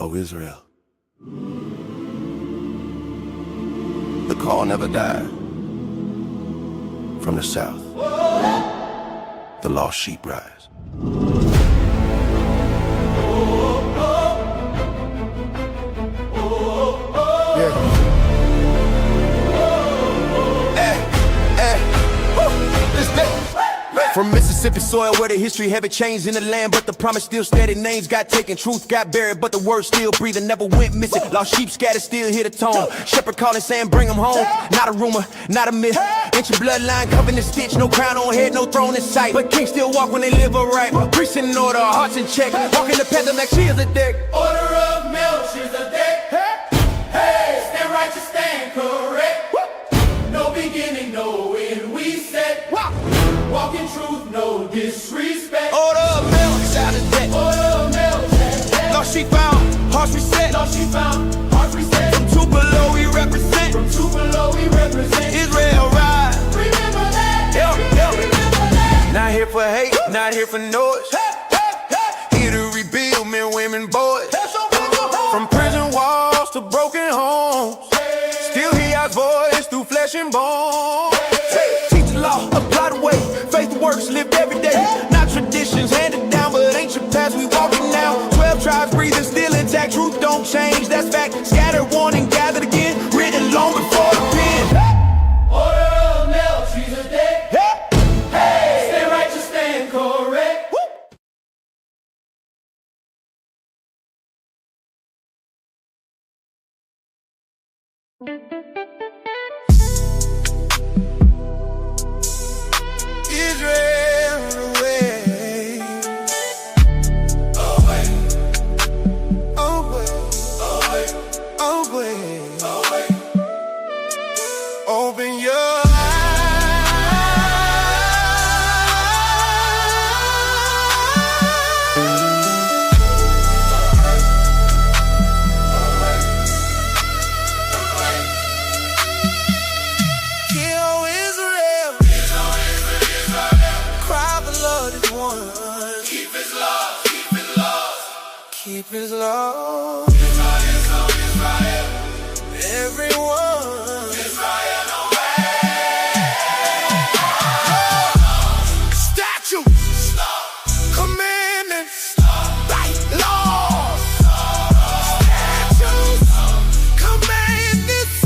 O Israel. The call never died. From the south, the lost sheep rise. From Mississippi soil where the history haven't changed in the land, but the promise still steady. Names got taken, truth got buried, but the word still breathing, never went missing. Lost sheep scattered, still hear the tone. Shepherd calling, saying bring them home. Not a rumor, not a myth. Ancient bloodline covered in stitch, no crown on head, no throne in sight. But kings still walk when they live upright. Priests in order, hearts in check. Walking the path of Melchizedek. Order of Melchizedek. Hey, stand righteous, stand correct. No beginning, no end, we said. Walk in truth, no disrespect. Order of Melchizedek. Order of Melchizedek. Lost sheep found, hearts reset. Lost sheep found, hearts reset. From Tupelo we represent. From Tupelo we represent. Israel rise. Remember that. Remember that. Not here for hate, not here for noise. Here to rebuild men, women, boys. From prison walls to broken homes. Still hear our voice through flesh and bone. Teach the law, apply the way. Faith works, lived every day. Not traditions handed down, but ancient paths we walking now. 12 tribes breathing, still intact. Truth don't change, that's fact. Scattered, warned, and gathered again. Written long before the pen. Order of Melchizedek. Hey, stand righteous, stand correct. Israel away. Away, Away, away, away. away. Open your keep his love. Israel, Israel, Everyone. Israel, away. Statutes, commandments, right laws. Statutes, commandments,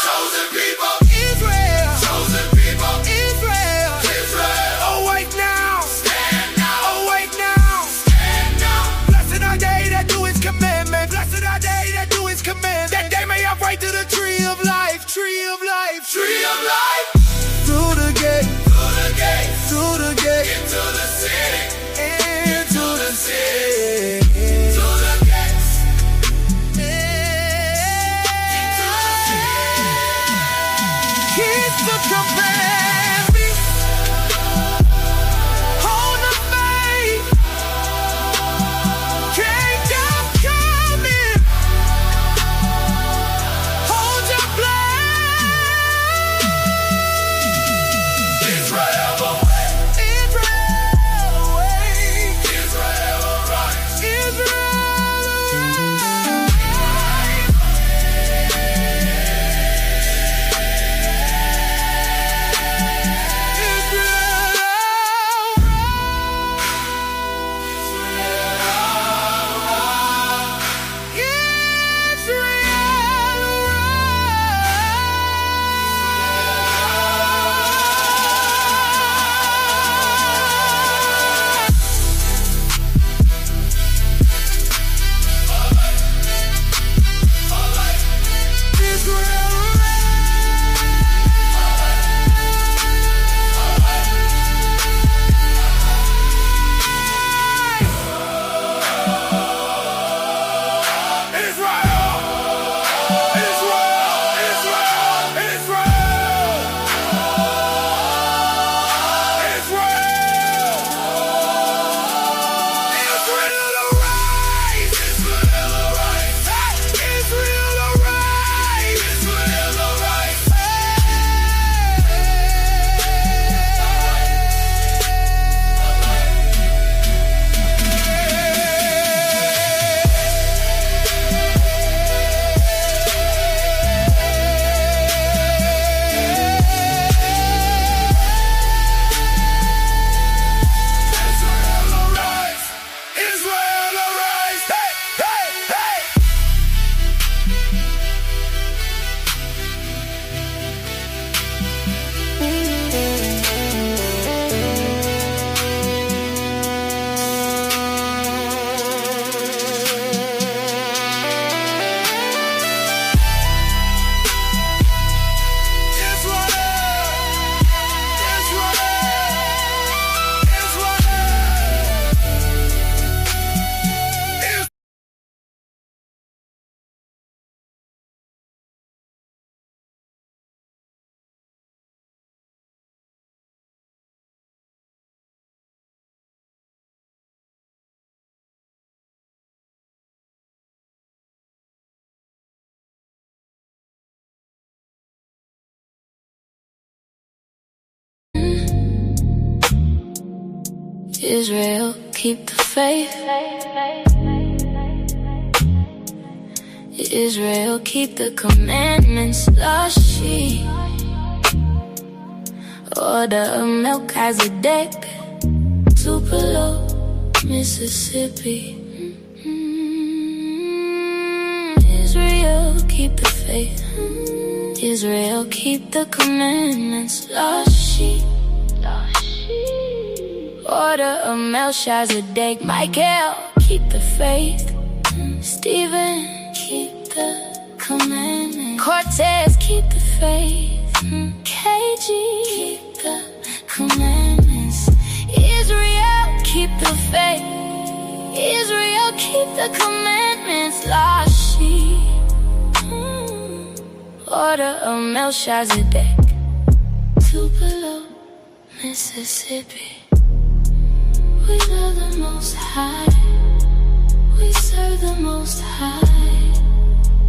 Chosen people, Israel. chosen people, Israel. Israel. Awake now. Stand now, Awake now. stand now. Blessed are they that do his commandments. Blessed are they that do his commandments. That they may have right to the tree of life. Tree of life. Tree of life, Through the gate. through the gate, Through the gate. into the city, Into the city. to the gates, Keep the commandments. Hold the faith. Kingdom coming. Hold your place. Israel away, Israel awake. Israel arise. Israel, keep the faith. Israel, keep the commandments. Lost sheep. Order of Melchizedek. Tupelo, Mississippi. Israel, keep the faith. Israel, keep the commandments. Lost sheep. Order of Melchizedek. Michael, keep the faith. Stephen, keep the commandments. Cortez, keep the faith. KG, keep the commandments. Israel, keep the faith. Israel, keep the commandments. Lost sheep. Order of Melchizedek. Tupelo, Mississippi. We love the Most High. We serve the Most High.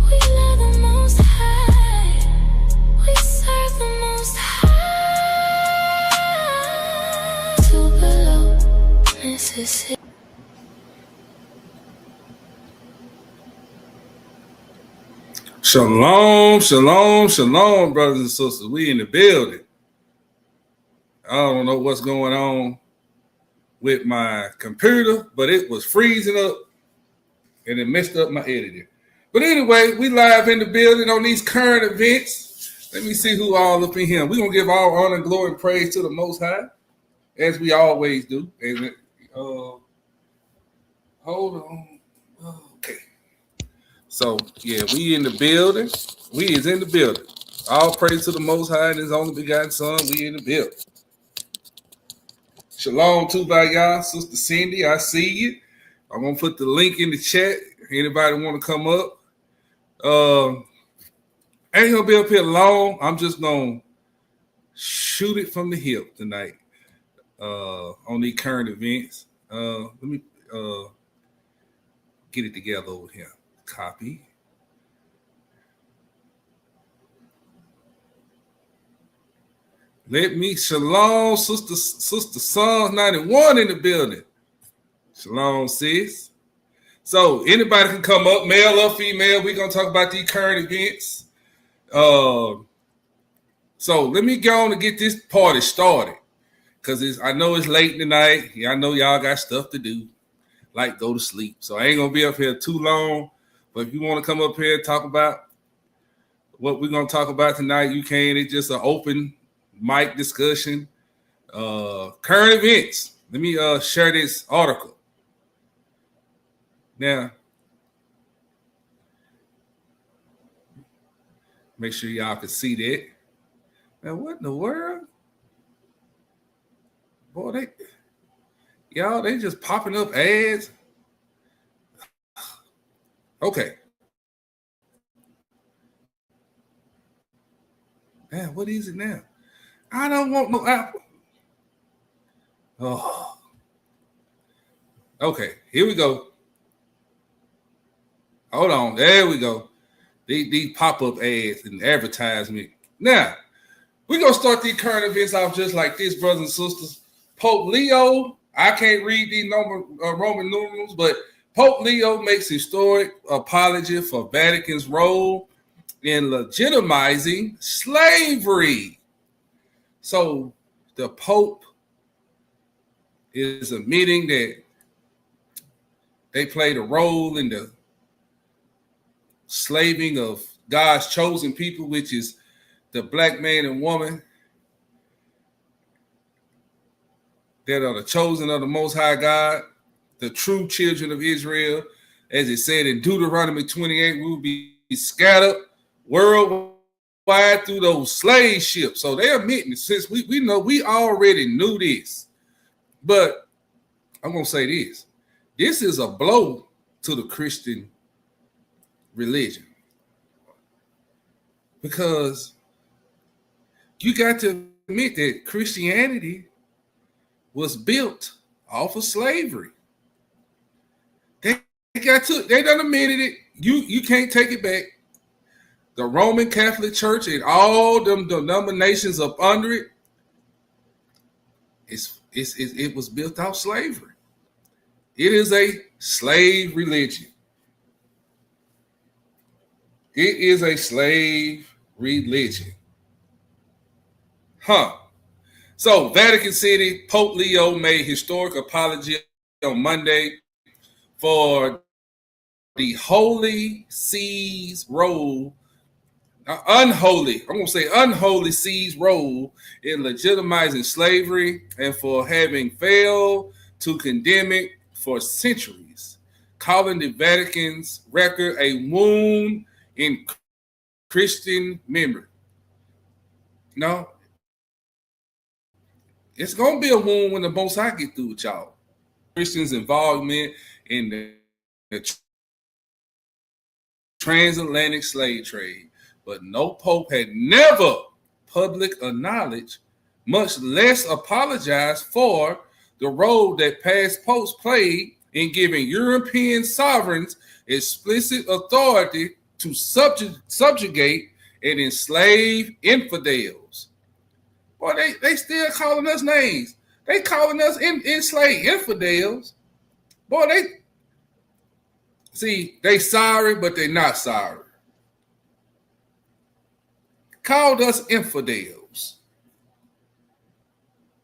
We love the Most High. We serve the Most High. Tupelo, Mississippi. Shalom, shalom, shalom, brothers and sisters. We in the building. I don't know what's going on with my computer, but it was freezing up and it messed up my editing. But anyway, we live in the building on these current events. Let me see who all up in here. We're going to give all honor, glory, and praise to the Most High, as we always do. And, hold on. Okay. So, yeah, we in the building. We is in the building. All praise to the Most High and His only begotten Son. We in the building. Shalom to by y'all, Sister Cindy. I see you. I'm gonna put the link in the chat. Anybody want to come up? I ain't gonna be up here long. I'm just gonna shoot it from the hip tonight on these current events. Let me get it together over here. Copy. Let me shalom, Sister Psalms 91 in the building. Shalom, sis. So anybody can come up, male or female. We're gonna talk about these current events. So let me go on and get this party started, because I know it's late tonight. Yeah, I know y'all got stuff to do, like go to sleep. So I ain't gonna be up here too long. But if you want to come up here and talk about what we're gonna talk about tonight, you can. It's just an open mic discussion. Current events. Let me share this article. Now, make sure y'all can see that. Now, what in the world? Boy, they just popping up ads. Okay. Man, what is it now? I don't want no Apple. Oh. Okay, here we go. Hold on. There we go. These pop-up ads and advertisement. Now, we're going to start these current events off just like this, brothers and sisters. Pope Leo, I can't read these Roman numerals, but Pope Leo makes historic apology for Vatican's role in legitimizing slavery. So the Pope is admitting that they played a role in the slaving of God's chosen people, which is the black man and woman that are the chosen of the Most High God, the true children of Israel. As it said in Deuteronomy 28, we will be scattered worldwide through those slave ships. So they're admitting, since we know, we already knew this. But I'm going to say this. This is a blow to the Christian religion, because you got to admit that Christianity was built off of slavery. They done admitted it. You can't take it back. The Roman Catholic Church and all them denominations up under it, it was built off slavery. It is a slave religion. It is a slave religion. So Vatican City, Pope Leo made historic apology on Monday for the Holy See's role, unholy See's role in legitimizing slavery and for having failed to condemn it for centuries, calling the Vatican's record a wound in Christian memory. No, it's going to be a wound when the Most High get through with y'all. Christians' involvement in the transatlantic slave trade, but no pope had never public acknowledged, much less apologized for the role that past popes played in giving European sovereigns explicit authority to subjugate and enslave infidels. Boy, they still calling us names. They calling us enslaved infidels. Boy, they sorry, but they not sorry. Called us infidels.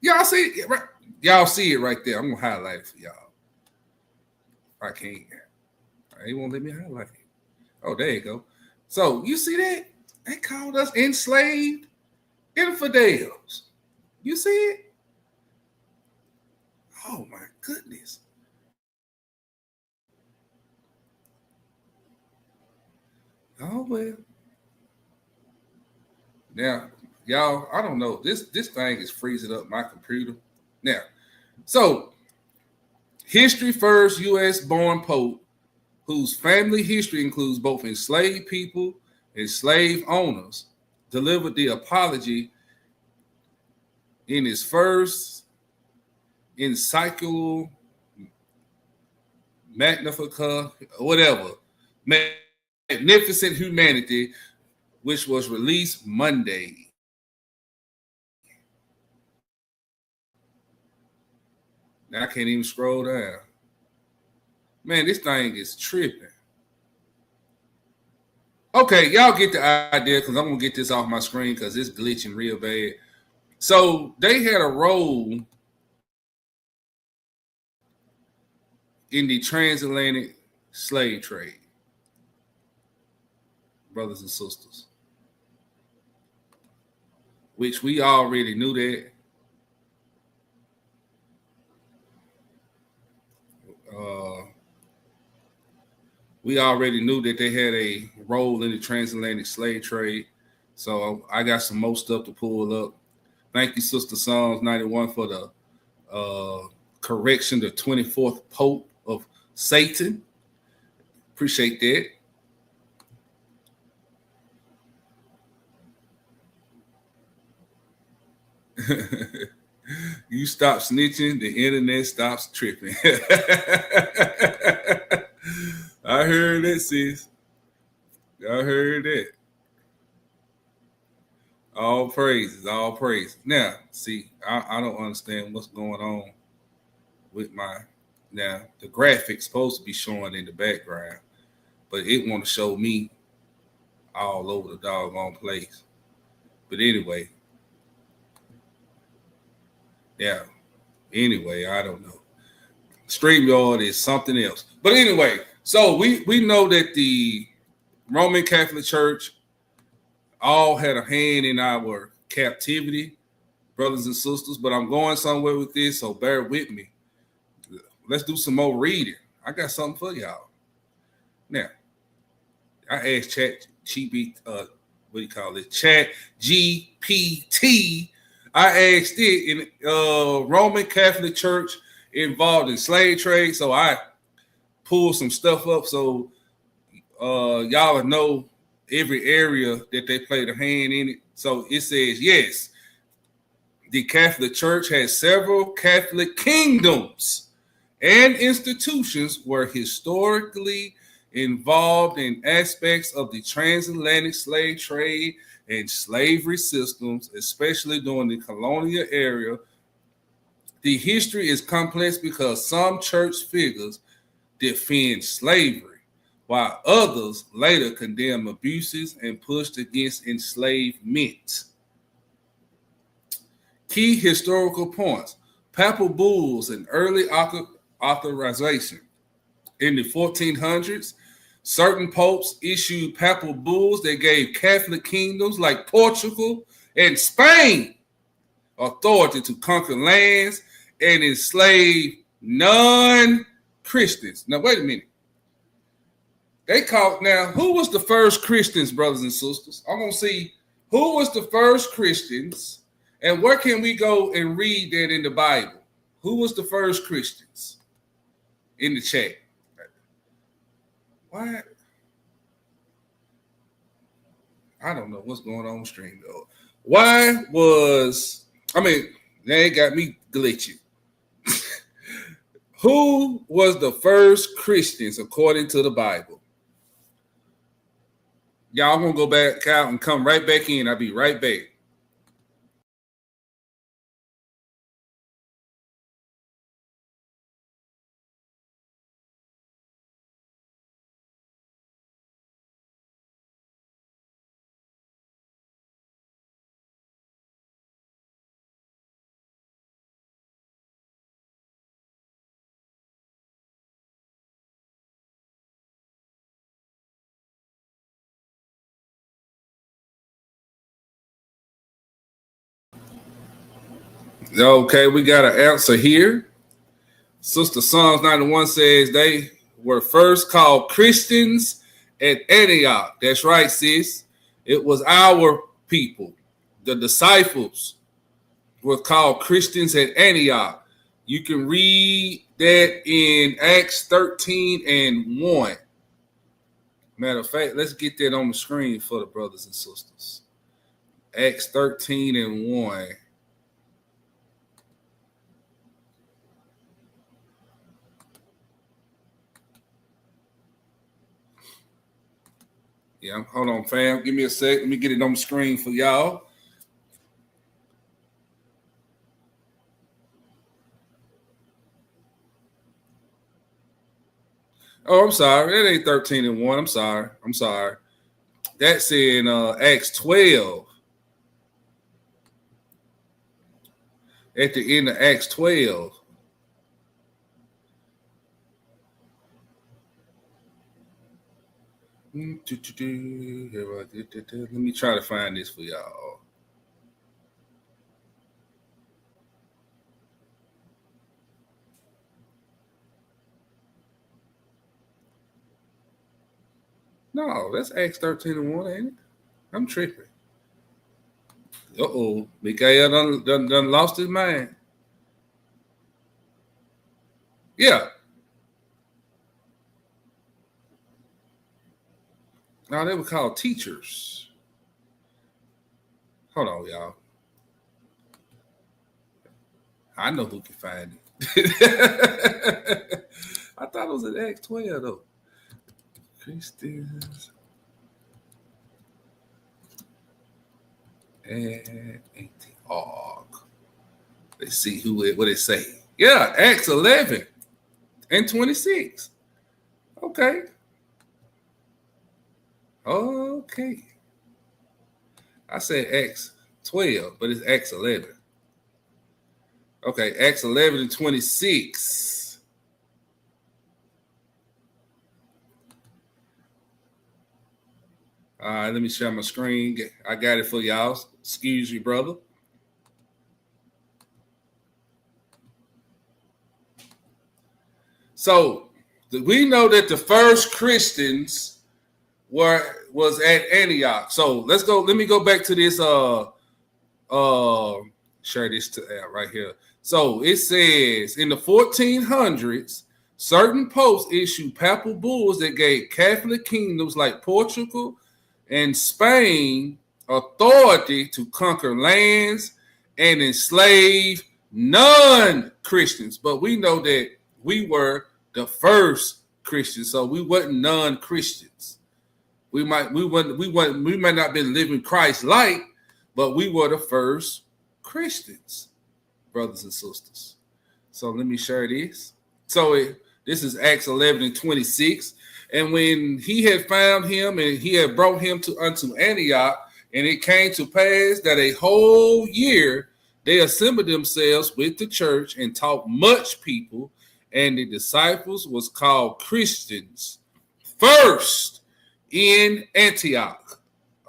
Y'all see it right? Y'all see it right there. I'm gonna highlight it for y'all. I can't. They won't let me highlight it. Oh, there you go. So you see that? They called us enslaved infidels. You see it? Oh my goodness. Oh well. Now, y'all, I don't know. This thing is freezing up my computer. Now, so history first U.S. born pope, whose family history includes both enslaved people and slave owners, delivered the apology in his first encyclical Magnificat, whatever, Magnificent Humanity, which was released Monday. Now I can't even scroll down. Man, this thing is tripping. Okay, y'all get the idea because I'm going to get this off my screen because it's glitching real bad. So they had a role in the transatlantic slave trade, brothers and sisters, which we already knew that. We already knew that they had a role in the transatlantic slave trade. So I got some more stuff to pull up. Thank you, Sister Psalms 91, for the correction, the 24th Pope of Satan. Appreciate that. You stop snitching, the internet stops tripping. I heard that, sis. I heard that. All praises, all praises. Now, see, I don't understand what's going on with now the graphics supposed to be showing in the background, but it want to show me all over the doggone place. But anyway, yeah. Anyway, I don't know. StreamYard is something else. But anyway, so we know that the Roman Catholic Church all had a hand in our captivity, brothers and sisters, but I'm going somewhere with this, so bear with me. Let's do some more reading. I got something for y'all. Now, I asked Chat GPT. I asked it in Roman Catholic Church involved in slave trade, so I pulled some stuff up so y'all know every area that they played a hand in it. So it says, yes, the Catholic Church has several Catholic kingdoms and institutions were historically involved in aspects of the transatlantic slave trade and slavery systems, especially during the colonial era, The history is complex because some church figures defend slavery, while others later condemn abuses and pushed against enslavement. Key historical points. Papal bulls and early authorization. In the 1400s, certain popes issued papal bulls that gave Catholic kingdoms like Portugal and Spain authority to conquer lands and enslave non-Christians. Now, wait a minute. Who was the first Christians, brothers and sisters? I'm going to see who was the first Christians and where can we go and read that in the Bible? Who was the first Christians? In the chat. Why? I don't know what's going on stream though. They got me glitching. Who was the first Christians according to the Bible? Y'all gonna go back out and come right back in. I'll be right back. Okay, we got an answer here. Sister Psalms 91 says they were first called Christians at Antioch. That's right, sis. It was our people. The disciples were called Christians at Antioch. You can read that in Acts 13 and 1. Matter of fact, let's get that on the screen for the brothers and sisters. Acts 13 and 1. Yeah, hold on, fam. Give me a sec. Let me get it on the screen for y'all. Oh, I'm sorry. That ain't 13 and 1. I'm sorry. That's in Acts 12. At the end of Acts 12. Let me try to find this for y'all. No, that's Acts 13 and 1, ain't it? I'm tripping. Uh-oh. Mikael done lost his mind. Yeah. No, they were called teachers. Hold on, y'all. I know who can find it. I thought it was in Acts 12, though. Christians and Antioch. Let's see what it say. Yeah, Acts 11 and 26. Okay. I said Acts 12, but it's Acts 11. Okay, Acts 11 and 26. All right, let me share my screen. I got it for y'all. Excuse me, brother. So we know that the first Christians was at Antioch. So let's go. Let me go back to this. Share this right here. So it says in the 1400s, certain popes issued papal bulls that gave Catholic kingdoms like Portugal and Spain authority to conquer lands and enslave non-Christians. But we know that we were the first Christians, so we weren't non-Christians. We might not have been living Christ-like, but we were the first Christians, brothers and sisters. So let me share this. So this is Acts 11:26. And when he had found him and he had brought him unto Antioch, and it came to pass that a whole year they assembled themselves with the church and taught much people, and the disciples was called Christians first in Antioch.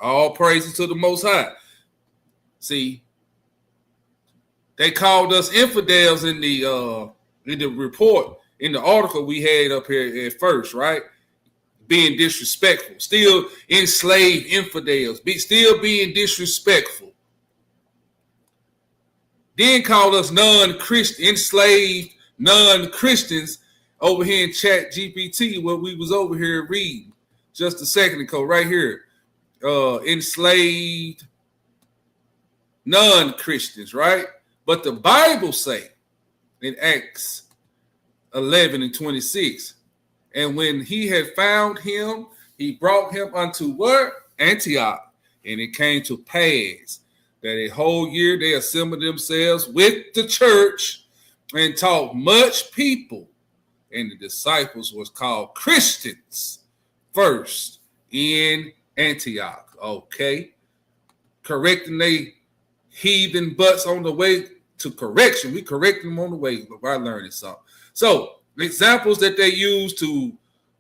All praises to the Most High. See, they called us infidels in the report, in the article we had up here at first, right? Being disrespectful, still enslaved infidels, still being disrespectful. Then called us non-Christian, enslaved non-Christians over here in Chat GPT, what we was over here reading just a second ago, right here. Enslaved non-Christians, right? But the Bible say in Acts 11:26, and when he had found him, he brought him unto what? Antioch. And it came to pass that a whole year they assembled themselves with the church and taught much people. And the disciples was called Christians first in Antioch. Okay. Correcting they heathen butts on the way to correction. We correct them on the way by learning something. So the examples that they used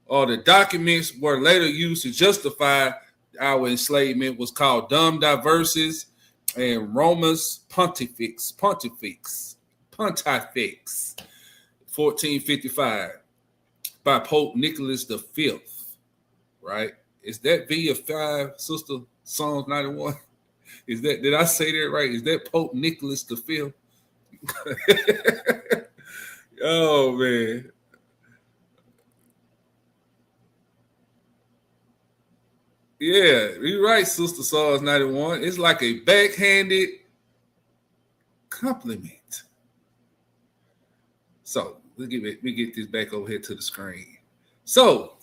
or the documents were later used to justify our enslavement was called Dum Diversis and Romus Pontifex, 1455, by Pope Nicholas V, right? Is that V of 5, Sister Psalms 91? Did I say that right? Is that Pope Nicholas V? Oh, man. Yeah, you're right, Sister Psalms 91. It's like a backhanded compliment. So let me get this back over here to the screen. So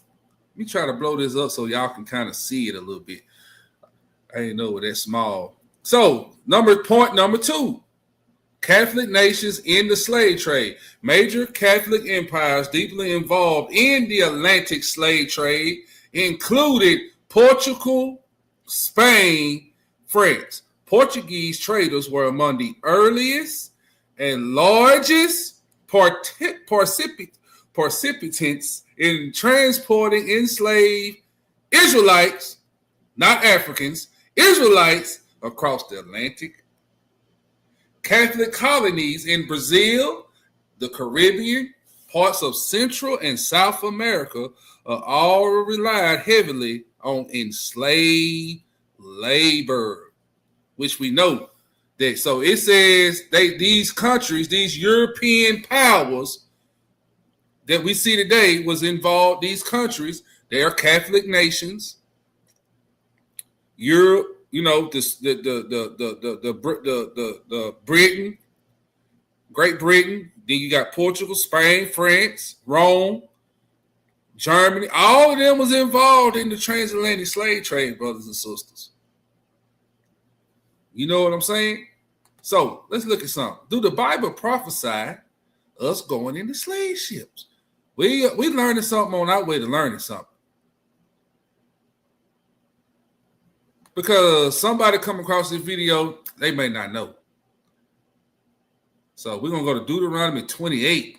let me try to blow this up so y'all can kind of see it a little bit. I didn't know it that small. So point number 2. Catholic nations in the slave trade. Major Catholic empires deeply involved in the Atlantic slave trade included Portugal, Spain, France. Portuguese traders were among the earliest and largest participants in transporting enslaved Israelites, not Africans, Israelites across the Atlantic. Catholic colonies in Brazil, the Caribbean, parts of Central and South America all relied heavily on enslaved labor, which we know that. So it says these countries, these European powers that we see today was involved. These countries, they are Catholic nations. Europe. You know, the Britain, Great Britain. Then you got Portugal, Spain, France, Rome, Germany. All of them was involved in the transatlantic slave trade, brothers and sisters. You know what I'm saying? So let's look at something. Do the Bible prophesy us going into slave ships? We learning something on our way to learning something. Because somebody come across this video, they may not know. So we're going to go to Deuteronomy 28.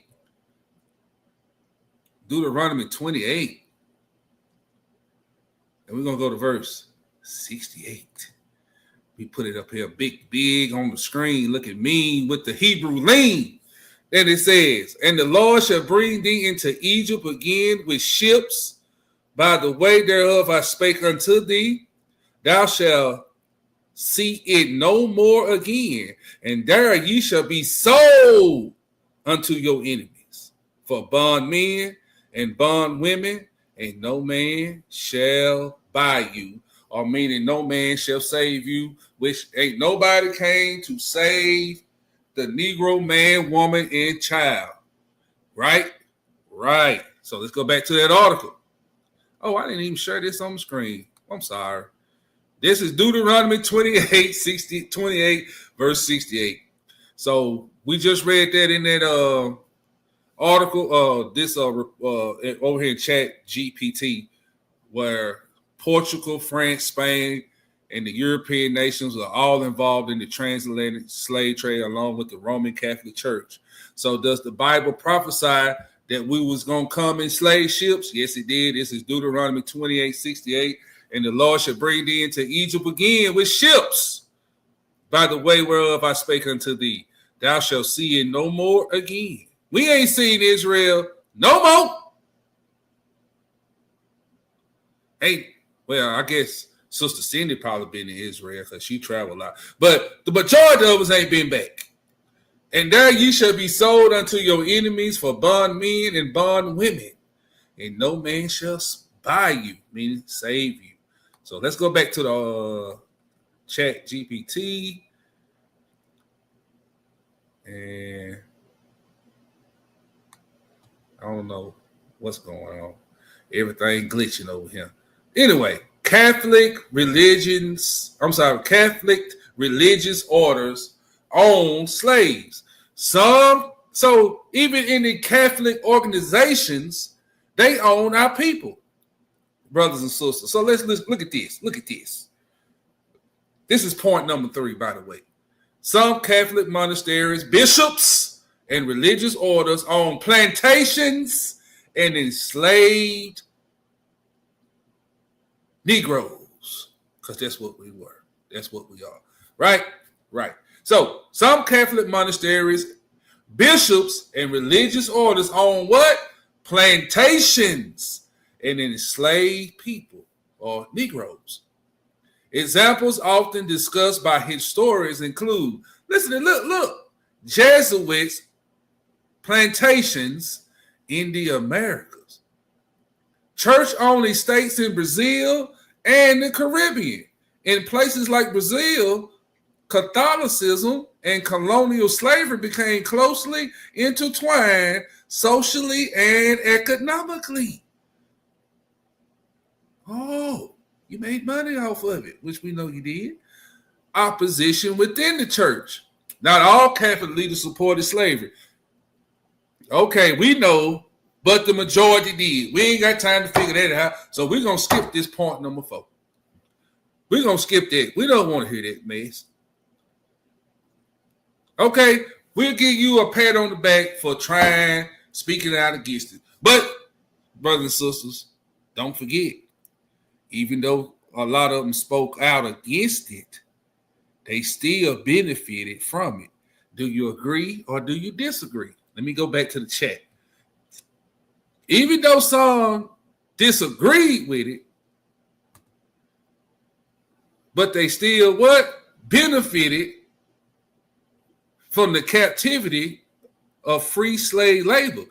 Deuteronomy 28. And we're going to go to verse 68. We put it up here big on the screen. Look at me with the Hebrew lean. And it says, and the Lord shall bring thee into Egypt again with ships. By the way thereof I spake unto thee. Thou shalt see it no more again, and there ye shall be sold unto your enemies for bondmen and bondwomen, and no man shall buy you, or meaning no man shall save you, which ain't nobody came to save the Negro man, woman, and child. Right? Right. So let's go back to that article. Oh, I didn't even share this on the screen. I'm sorry. This is Deuteronomy 28, verse 68. So we just read that in that article, over here in Chat GPT, where Portugal, France, Spain, and the European nations are all involved in the transatlantic slave trade along with the Roman Catholic Church. So does the Bible prophesy that we was going to come in slave ships? Yes, it did. This is Deuteronomy 28:68. And the Lord shall bring thee into Egypt again with ships, by the way whereof I spake unto thee. Thou shalt see it no more again. We ain't seen Israel no more. Hey, well, I guess Sister Cindy probably been in Israel because she traveled a lot. But the majority of us ain't been back. And there ye shall be sold unto your enemies for bondmen and bondwomen, and no man shall buy you, meaning save you. So let's go back to the Chat GPT. And I don't know what's going on. Everything glitching over here. Anyway, Catholic religious orders own slaves. So even in the Catholic organizations, they own our people, brothers and sisters. So let's look at this. Look at this. This is point number 3, by the way. Some Catholic monasteries, bishops, and religious orders own plantations and enslaved Negroes, because that's what we were. That's what we are. Right? Right. So some Catholic monasteries, bishops, and religious orders own what? Plantations and enslaved people or Negroes. Examples often discussed by historians include, listen, look, Jesuits plantations in the Americas, church-only states in Brazil and the Caribbean. In places like Brazil, Catholicism and colonial slavery became closely intertwined socially and economically. Oh, you made money off of it, which we know you did. Opposition within the church. Not all Catholic leaders supported slavery. Okay, we know, but the majority did. We ain't got time to figure that out, so we're going to skip this point number 4. We're going to skip that. We don't want to hear that mess. Okay, we'll give you a pat on the back for speaking out against it. But, brothers and sisters, don't forget, even though a lot of them spoke out against it, they still benefited from it. Do you agree or do you disagree? Let me go back to the chat. Even though some disagreed with it, but they still benefited from the captivity of free slave labor.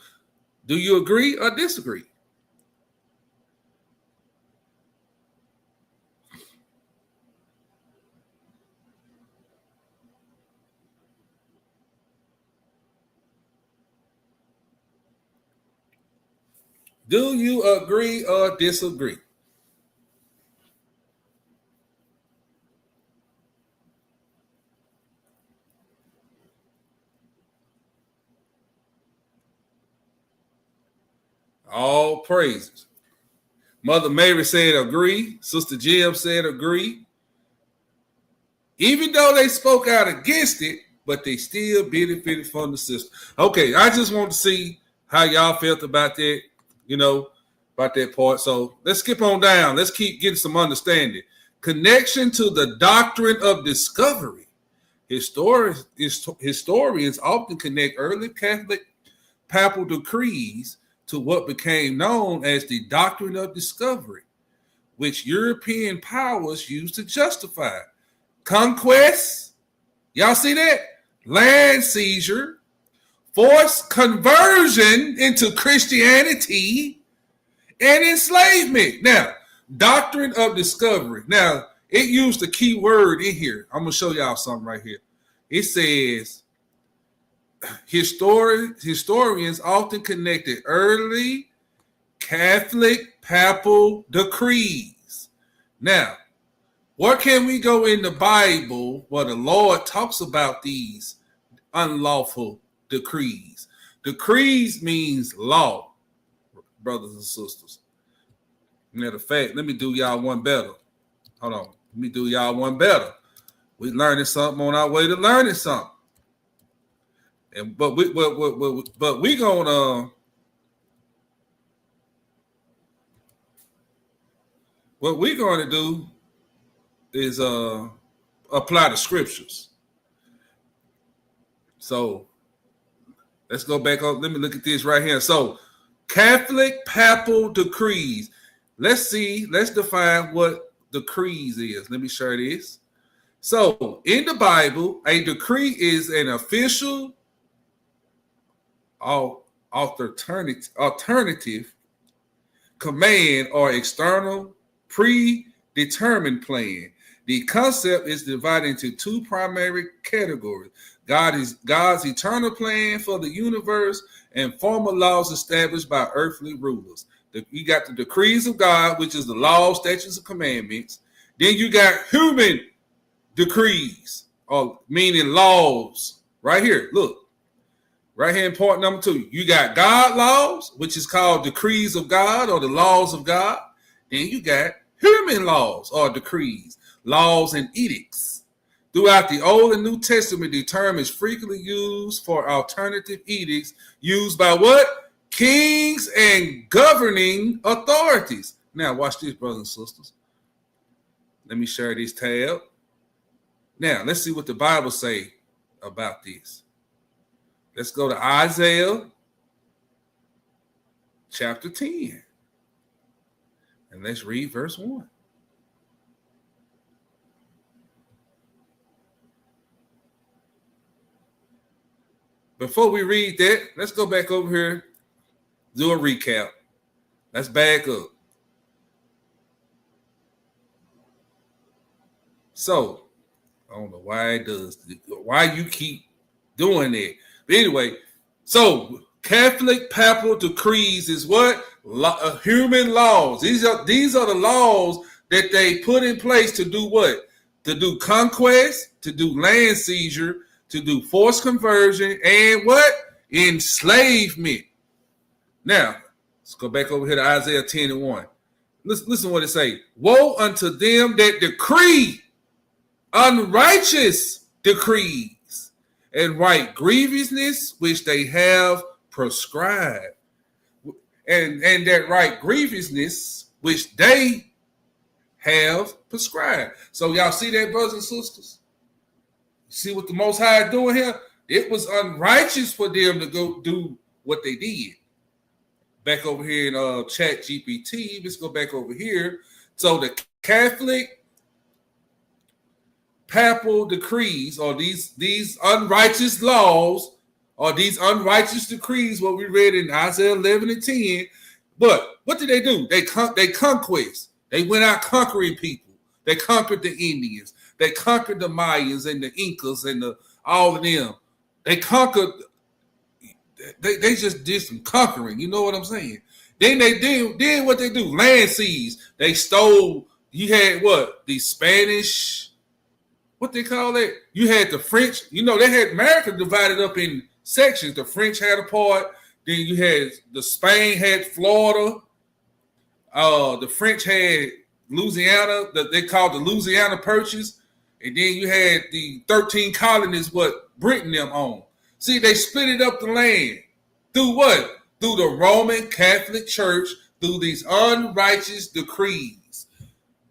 Do you agree or disagree? Do you agree or disagree? All praises. Mother Mary said agree. Sister Jim said agree. Even though they spoke out against it, but they still benefited from the system. Okay, I just want to see how y'all felt about that, about that part. So let's skip on down. Let's keep getting some understanding. Connection to the doctrine of discovery. Historians often connect early Catholic papal decrees to what became known as the doctrine of discovery, which European powers used to justify conquest. Y'all see that? Land seizure, forced conversion into Christianity, and enslavement. Now, doctrine of discovery. Now, it used a key word in here. I'm going to show y'all something right here. It says, historians often connected early Catholic papal decrees. Now, where can we go in the Bible where the Lord talks about these unlawful decrees. Decrees means law, brothers and sisters. Matter of fact, let me do y'all one better. Hold on. Let me do y'all one better. We learning something on our way to learning something. And but we gonna what we're going to do is apply the scriptures. So let's go back up. Let me look at this right here. So Catholic papal decrees. Let's define what decrees is. Let me share this. So in the Bible, a decree is an official alternative command or external predetermined plan. The concept is divided into two primary categories. God's eternal plan for the universe and formal laws established by earthly rulers. You got the decrees of God, which is the laws, statutes, and commandments. Then you got human decrees, or meaning laws. Right here, look. Right here in point number 2. You got God laws, which is called decrees of God or the laws of God. Then you got human laws or decrees, laws and edicts. Throughout the Old and New Testament, the term is frequently used for alternative edicts used by what? Kings and governing authorities. Now, watch this, brothers and sisters. Let me share this tab. Now, let's see what the Bible say about this. Let's go to Isaiah chapter 10. And let's read verse 1. Before we read that, let's go back over here, do a recap. Let's back up. So, I don't know why you keep doing that. But anyway, so Catholic papal decrees is what? Human laws. These are the laws that they put in place to do what? To do conquest, to do land seizure, to do forced conversion, and what? Enslavement. Now, let's go back over here to Isaiah 10 and 1. Listen what it say. Woe unto them that decree unrighteous decrees and write grievousness which they have prescribed. And that right grievousness which they have prescribed. So y'all see that, brothers and sisters? See what the Most High is doing here? It was unrighteous for them to go do what they did. Back over here in Chat GPT, let's go back over here. So the Catholic papal decrees, or these unrighteous laws, or these unrighteous decrees, what we read in Isaiah 11 and 10. But what did they do? They conquest. They went out conquering people. They conquered the Indians. They conquered the Mayans and the Incas and all of them. They conquered. They just did some conquering. You know what I'm saying? Then what they do? Land seize. They stole. You had what? The Spanish. What they call it? You had the French. You know, they had America divided up in sections. The French had a part. Then you had Spain had Florida. The French had Louisiana. They called the Louisiana Purchase. And then you had the 13 colonies what Britain them owned. See, they split up the land. Through what? Through the Roman Catholic Church, through these unrighteous decrees.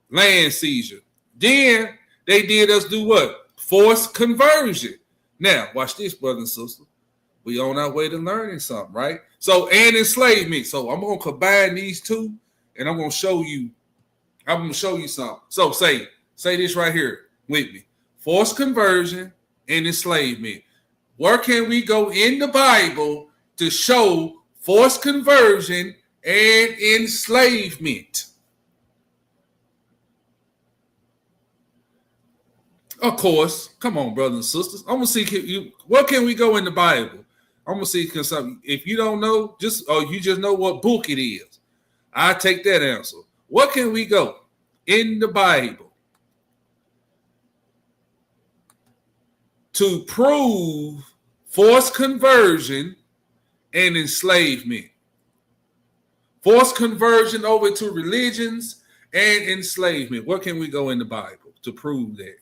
Land seizure. Then they did us do what? Forced conversion. Now, watch this, brothers and sisters. We on our way to learning something, right? So, and enslavement. So I'm going to combine these two, and I'm going to show you something. So say this right here with me. Forced conversion and enslavement. Where can we go in the Bible to show forced conversion and enslavement? Of course. Come on, brothers and sisters. I'm going to see where can we go in the Bible? I'm going to see something. If you don't know, you just know what book it is. I take that answer. Where can we go in the Bible to prove forced conversion, and enslavement. Forced conversion over to religions and enslavement. What can we go in the Bible to prove that?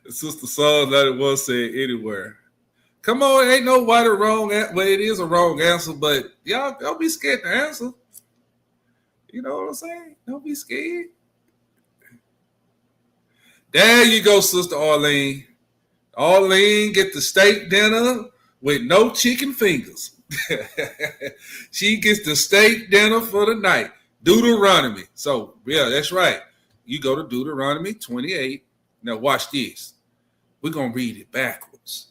Sister Saul, that it was said anywhere. Come on, ain't no right or wrong. Well, it is a wrong answer, but y'all don't be scared to answer. You know what I'm saying? Don't be scared. There you go, Sister Arlene. Arlene get the steak dinner with no chicken fingers. She gets the steak dinner for the night. Deuteronomy. So, yeah, that's right. You go to Deuteronomy 28. Now watch this. We're gonna read it backwards.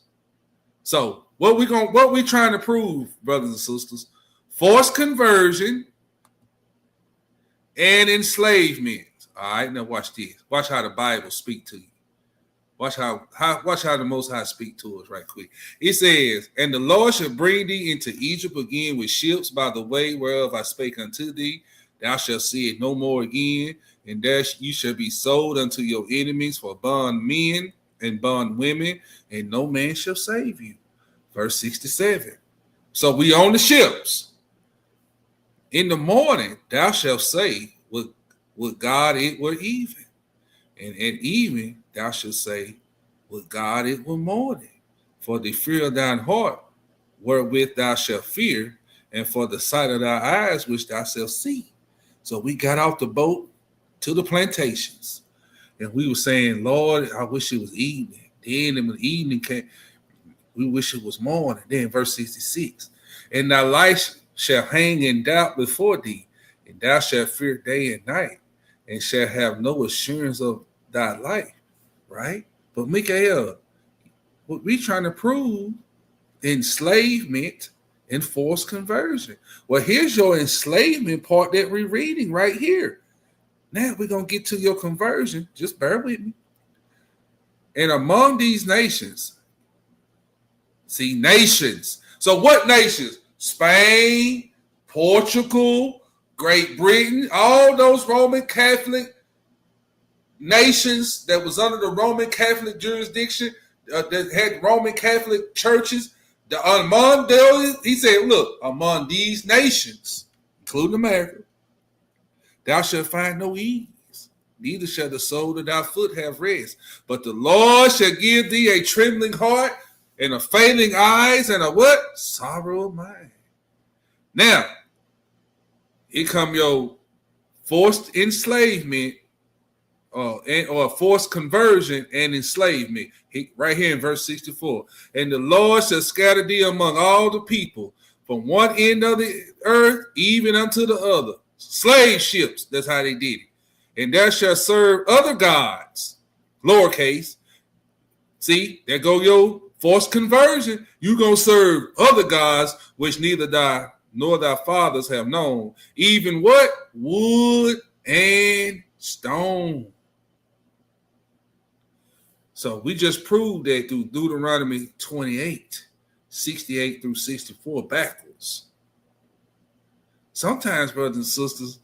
So what we trying to prove, brothers and sisters? Forced conversion and enslavement. All right, now watch this. Watch how the Bible speak to you. Watch how the Most High speak to us right quick. It says, "And the Lord shall bring thee into Egypt again with ships by the way whereof I spake unto thee. Thou shalt see it no more again, and there you shall be sold unto your enemies for bond men and bond women, and no man shall save you." Verse 67. So we on the ships. In the morning thou shalt say, would God it were even. And at evening thou shalt say, would God it were morning. For the fear of thine heart, wherewith thou shalt fear, and for the sight of thy eyes, which thou shalt see. So we got off the boat to the plantations, and we were saying, Lord, I wish it was evening. Then when the evening came, we wish it was morning. Then verse 66, and thy life shall hang in doubt before thee, and thou shalt fear day and night, and shall have no assurance of thy life. Right? But Mikael, what we trying to prove, enslavement and forced conversion. Well, here's your enslavement part that we're reading right here. Now we're going to get to your conversion. Just bear with me. And among these nations, see, nations. So what nations? Spain, Portugal, Great Britain, all those Roman Catholic nations that was under the Roman Catholic jurisdiction, that had Roman Catholic churches. Among those, he said, look, among these nations, including America, thou shalt find no ease, neither shall the sole of thy foot have rest. But the Lord shall give thee a trembling heart and a failing eyes and a what? Sorrow of mind. Now, here come your forced enslavement or forced conversion and enslavement. Right here in verse 64. And the Lord shall scatter thee among all the people from one end of the earth even unto the other. Slave ships, that's how they did it. And there shall serve other gods, lowercase. See, there go your forced conversion. You're going to serve other gods which neither thy nor thy fathers have known. Even what? Wood and stone. So we just proved that through Deuteronomy 28, 68 through 64 backwards. Sometimes, brothers and sisters,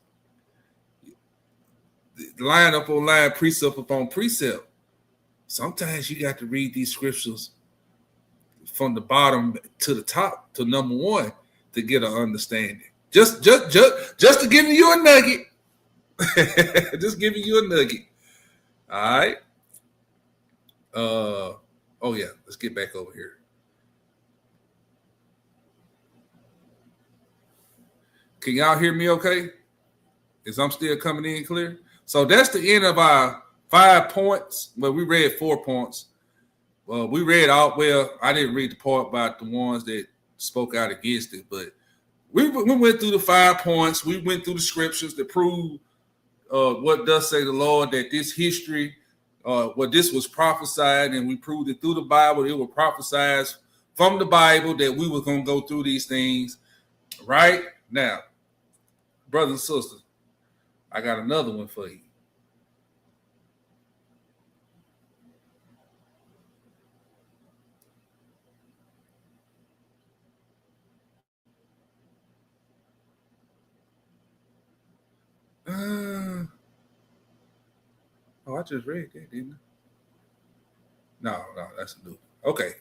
line up on line, precept upon precept. Sometimes you got to read these scriptures from the bottom to the top to number one to get an understanding. Just to give you a nugget. Just giving you a nugget. All right. Oh yeah, let's get back over here. Can y'all hear me okay? Is I'm still coming in clear? So that's the end of our 5 points. Well, we read 4 points. Well, we read out. Well, I didn't read the part about the ones that spoke out against it, but we went through the 5 points. We went through the scriptures that prove what does say the Lord, that this history, this was prophesied, and we proved it through the Bible. It was prophesied from the Bible that we were going to go through these things. Right now, brothers and sisters, I got another one for you. I just read that, didn't I? No, that's a new. Okay.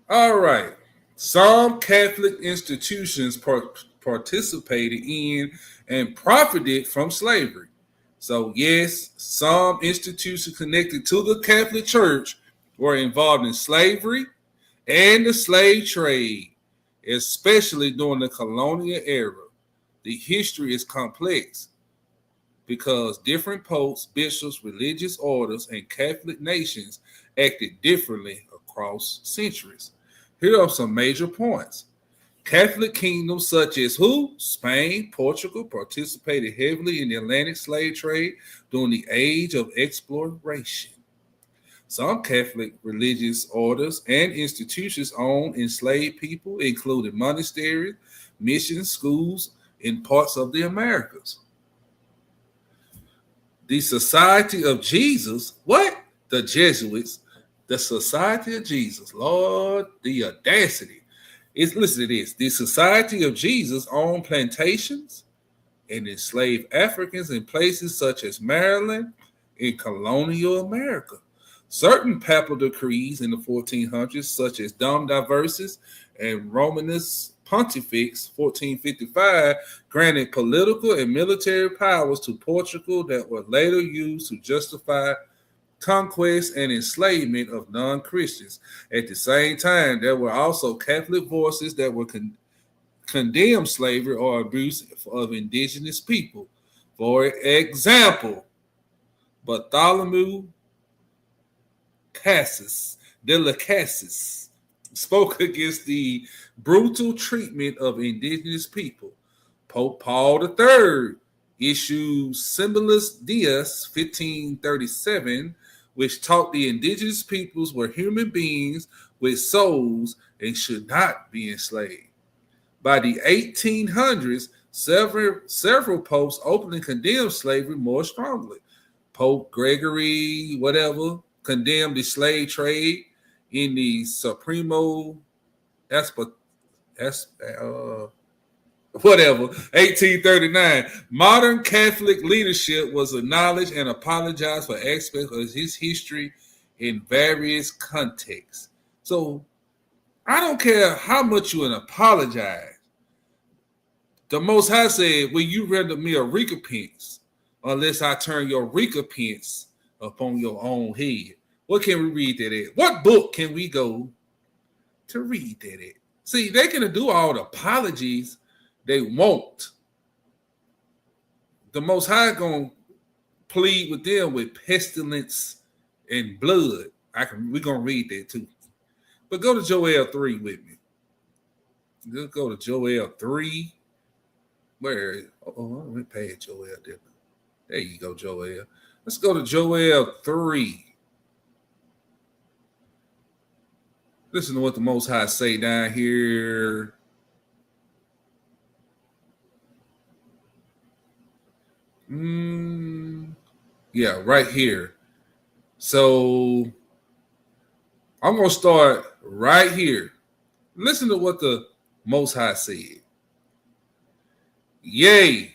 All right. Some Catholic institutions participated in and profited from slavery. So, yes, some institutions connected to the Catholic Church were involved in slavery and the slave trade, especially during the colonial era. The history is complex because different popes, bishops, religious orders, and Catholic nations acted differently across centuries. Here are some major points. Catholic kingdoms such as who? Spain, Portugal participated heavily in the Atlantic slave trade during the age of exploration. Some Catholic religious orders and institutions owned enslaved people, including monasteries, mission schools in parts of the Americas. The Society of Jesus, what? The Jesuits, the Society of Jesus, Lord, the audacity. Listen to this. The Society of Jesus owned plantations and enslaved Africans in places such as Maryland in colonial America. Certain papal decrees in the 1400s, such as Dom Diversis and Romanus Pontifex 1455, granted political and military powers to Portugal that were later used to justify conquest and enslavement of non-Christians. At the same time, there were also Catholic voices that were condemned slavery or abuse of indigenous people. For example, Bartholomew Cassis de las Casas spoke against the brutal treatment of indigenous people. Pope Paul III issued Symbolis Dias 1537, which taught the indigenous peoples were human beings with souls and should not be enslaved. By the 1800s, several popes openly condemned slavery more strongly. Pope Gregory, condemned the slave trade in the Supremo 1839. Modern Catholic leadership was acknowledged and apologized for aspects of his history in various contexts. So I don't care how much you apologize. The Most High said, "Will you render me a recompense, unless I turn your recompense upon your own head?" What can we read that at? What book can we go to read that at? See, they can do all the apologies they won't. The Most High gonna plead with them with pestilence and blood. We're gonna read that too. But go to Joel 3 with me. Let's go to Joel 3. Where is it? Oh, I went past Joel, didn't I? There you go, Joel. Let's go to Joel 3. Listen to what the Most High say down here. Yeah, right here. So I'm going to start right here. Listen to what the Most High said. Yea,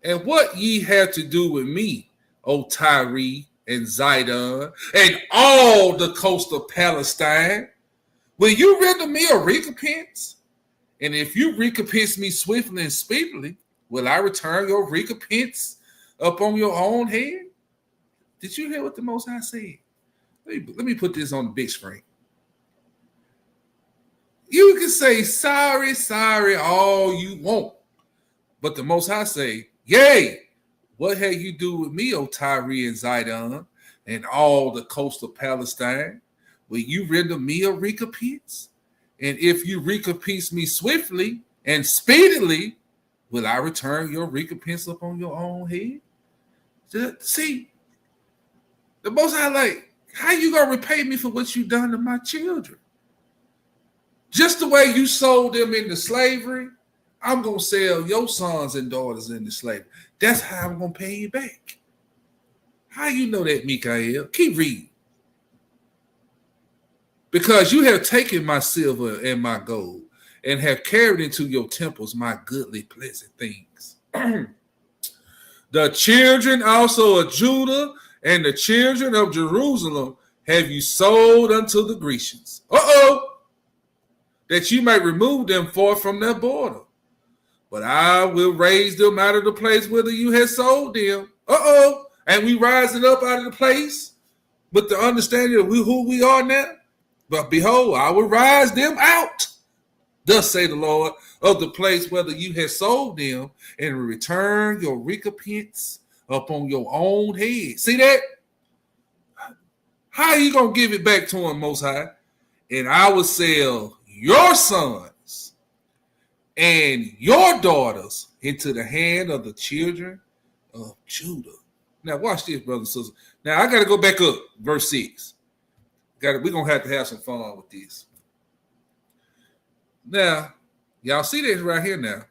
and what ye have to do with me, O Tyre and Zidon, and all the coast of Palestine? Will you render me a recompense? And if you recompense me swiftly and speedily, will I return your recompense upon your own head? Did you hear what the Most High said? Let me put this on the big screen. You can say sorry all you want. But the Most High say, yea, what have you do with me, O Tyre and Zidon, and all the coast of Palestine? Will you render me a recompense? And if you recompense me swiftly and speedily, will I return your recompense upon your own head? See, the Most High like, how you gonna repay me for what you done to my children? Just the way you sold them into slavery, I'm going to sell your sons and daughters into slavery. That's how I'm going to pay you back. How you know that, Mikael? Keep reading. Because you have taken my silver and my gold and have carried into your temples my goodly pleasant things. The children also of Judah and the children of Jerusalem have you sold unto the Grecians. That you might remove them forth from their border. But I will raise them out of the place whither you have sold them. And we rising up out of the place with the understanding of who we are now. But behold, I will rise them out. Thus say the Lord, of the place whether you have sold them, and return your recompense upon your own head. See that? How are you going to give it back to him, Most High? And I will sell your sons and your daughters into the hand of the children of Judah. Now watch this, brothers and sisters. Now I got to go back up, verse 6. We're going to have some fun with this. Now, y'all see this right here now.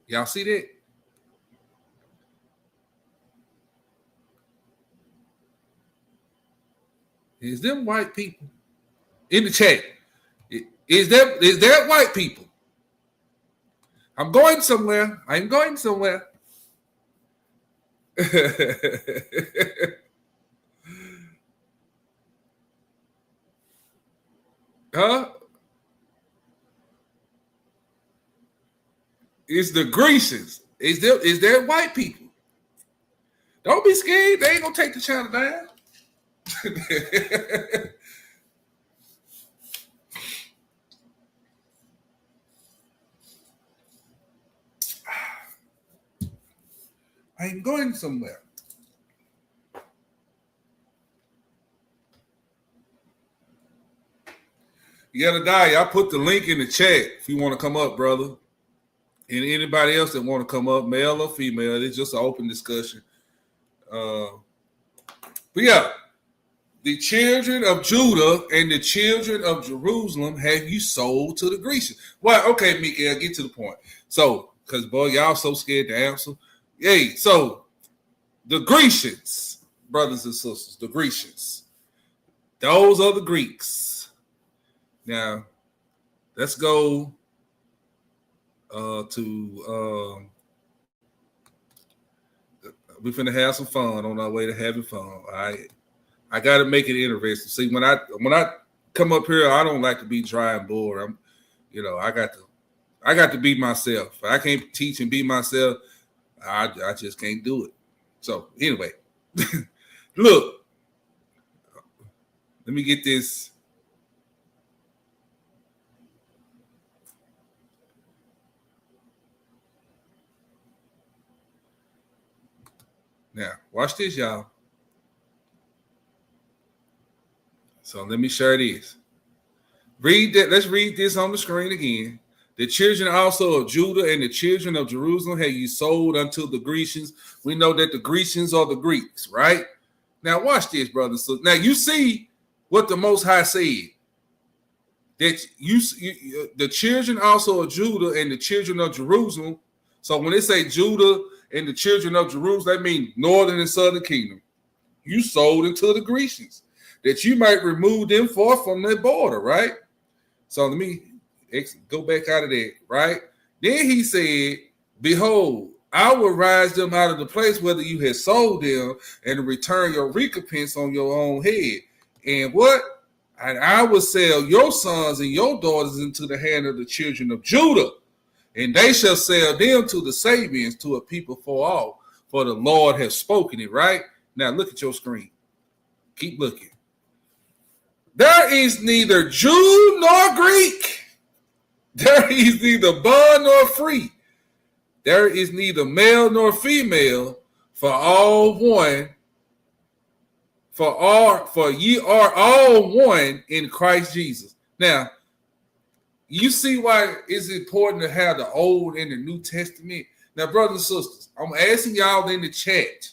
Y'all see that? Is them white people in the chat? Is that white people? I'm going somewhere. I'm going somewhere. Huh? It's the Grecians. Is there white people? Don't be scared. They ain't gonna take the channel down. I'm going somewhere. Yedadiah, I put the link in the chat if you want to come up, brother. And anybody else that want to come up, male or female, it's just an open discussion. But yeah, the children of Judah and the children of Jerusalem have you sold to the Grecians. Well, okay, Mikael, get to the point. So, because, boy, y'all so scared to answer. Hey, so the Grecians, brothers and sisters, the Grecians, those are the Greeks. Now, let's go to we're finna have some fun on our way to having fun. All right. I gotta make it interesting. See, when I come up here, I don't like to be dry and bored. I got to be myself. If I can't teach and be myself, I just can't do it. So anyway, look, let me get this. Now, watch this, y'all. So let me share this. Read that. Let's read this on the screen again. The children also of Judah and the children of Jerusalem have you sold unto the Grecians. We know that the Grecians are the Greeks, right? Now, watch this, brothers. So now you see what the Most High said. That the children also of Judah and the children of Jerusalem. So when they say Judah and the children of Jerusalem, that means northern and southern kingdom. You sold into the Grecians, that you might remove them forth from their border, right? So let me go back out of that, right? Then he said, behold, I will rise them out of the place whether you had sold them and return your recompense on your own head. And what? And I will sell your sons and your daughters into the hand of the children of Judah, and they shall sell them to the Sabians, to a people far off, for the Lord has spoken it, right? Now look at your screen. Keep looking. There is neither Jew nor Greek. There is neither bond nor free. There is neither male nor female, for all one. For ye are all one in Christ Jesus. Now, you see why it's important to have the Old and the New Testament. Now, brothers and sisters, I'm asking y'all in the chat.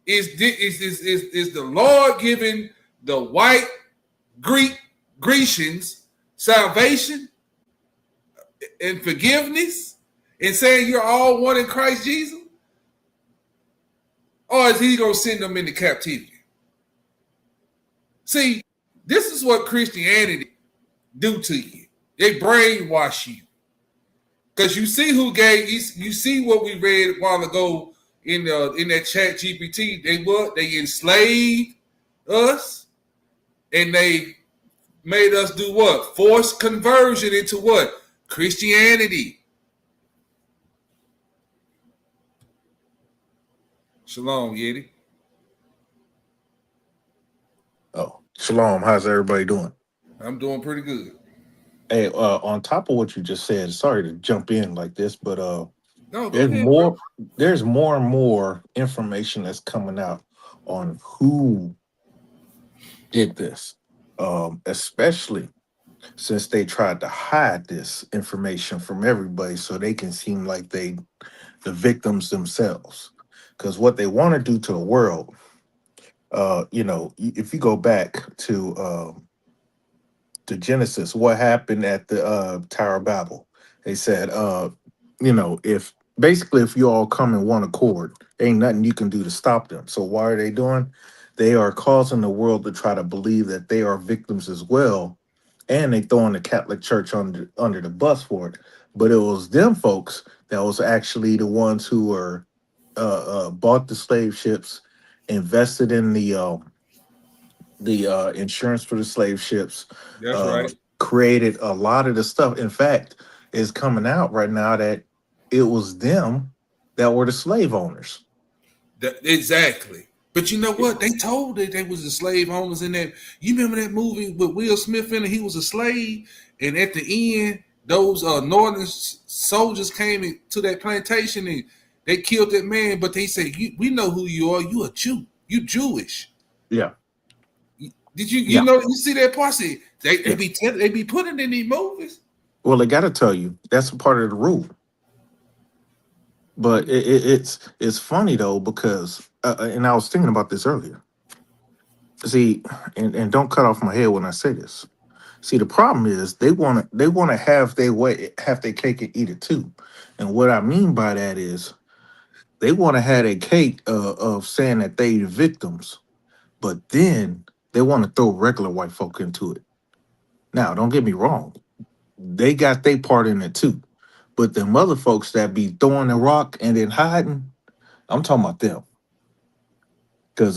Is the Lord giving the white Greek Grecians salvation and forgiveness and saying you're all one in Christ Jesus? Or is he going to send them into captivity? See, this is what Christianity do to you. They brainwash you. Because you see who gave, you see what we read a while ago in that chat GPT. They enslaved us and they made us do what? Forced conversion into what? Christianity. Shalom, Yeti. Oh, shalom. How's everybody doing? I'm doing pretty good. Hey, on top of what you just said, sorry to jump in like this, but No, go there's ahead, more bro. there's more and more information that's coming out on who did this. Especially since they tried to hide this information from everybody so they can seem like they the victims themselves. Because what they want to do to the world, if you go back to Genesis, what happened at the Tower of Babel? They said, if you all come in one accord, ain't nothing you can do to stop them. So why are they doing? They are causing the world to try to believe that they are victims as well, and they throwing the Catholic Church under the bus for it. But it was them folks that was actually the ones who were bought the slave ships, invested in the insurance for the slave ships, That's right. created a lot of the stuff. In fact, it's coming out right now that it was them that were the slave owners. Exactly. But you know what? They told that they was the slave owners in that. You remember that movie with Will Smith in it? He was a slave, and at the end, those northern soldiers came to that plantation and they killed that man. But they said, "We know who you are. You a Jew. You Jewish." Yeah. Did you Yeah. know you see that part? See, they Yeah. be putting in these movies. Well, they got to tell you that's a part of the rule. But it's funny though because and I was thinking about this earlier. See, and don't cut off my head when I say this. See, the problem is they want to have their way, have their cake and eat it too. And what I mean by that is they want to have a cake of saying that they the victims, but then they want to throw regular white folk into it. Now, don't get me wrong, they got their part in it too. But them other folks that be throwing the rock and then hiding, I'm talking about them. Because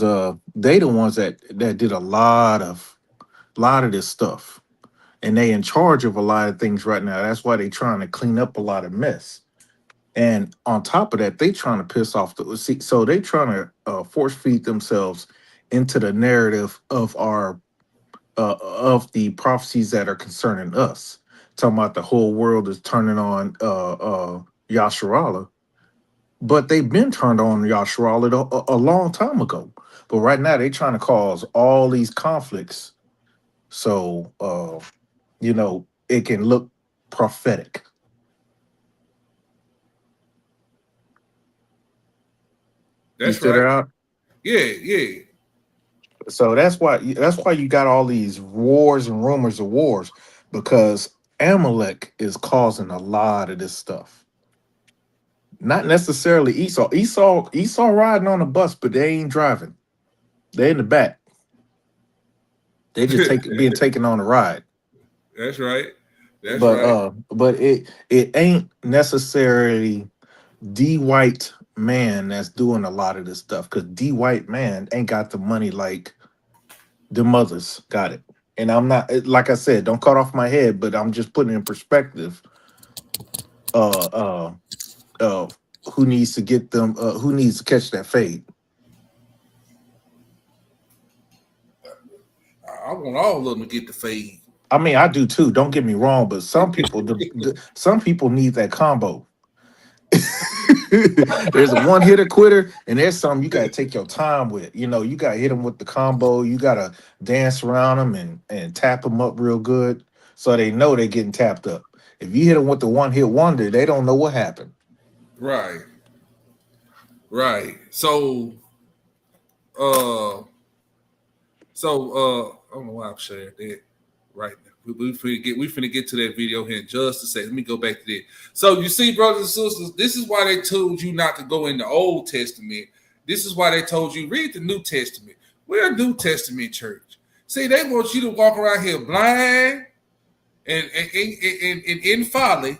they the ones that did a lot of this stuff. And they in charge of a lot of things right now. That's why they trying to clean up a lot of mess. And on top of that, they trying to piss off so they trying to force feed themselves into the narrative of the prophecies that are concerning us. Talking about the whole world is turning on Yasharallah, but they've been turned on Yasharallah a long time ago. But right now they trying to cause all these conflicts, so it can look prophetic. That's You right. out? Yeah. So that's why you got all these wars and rumors of wars, because Amalek is causing a lot of this stuff. Not necessarily Esau. Esau riding on a bus, but they ain't driving. They in the back. They just being taken on a ride. That's right. That's But right. but it ain't necessarily the white man that's doing a lot of this stuff, because the white man ain't got the money like the mothers got it. And I'm not, like I said, don't cut off my head, but I'm just putting in perspective uh who needs to get them who needs to catch that fade. I want all of them to get the fade. I mean, I do too, don't get me wrong, but some people some people need that combo. There's a one hitter quitter, and there's some you gotta take your time with. You gotta hit them with the combo. You gotta dance around them and tap them up real good, so they know they're getting tapped up. If you hit them with the one hit wonder, they don't know what happened. Right. So I don't know why I'm sharing that. right now. We finna get to that video here in just a second. Let me go back to that. So you see, brothers and sisters, this is why they told you not to go in the Old Testament. This is why they told you read the New Testament. We're a New Testament church. See, they want you to walk around here blind and in folly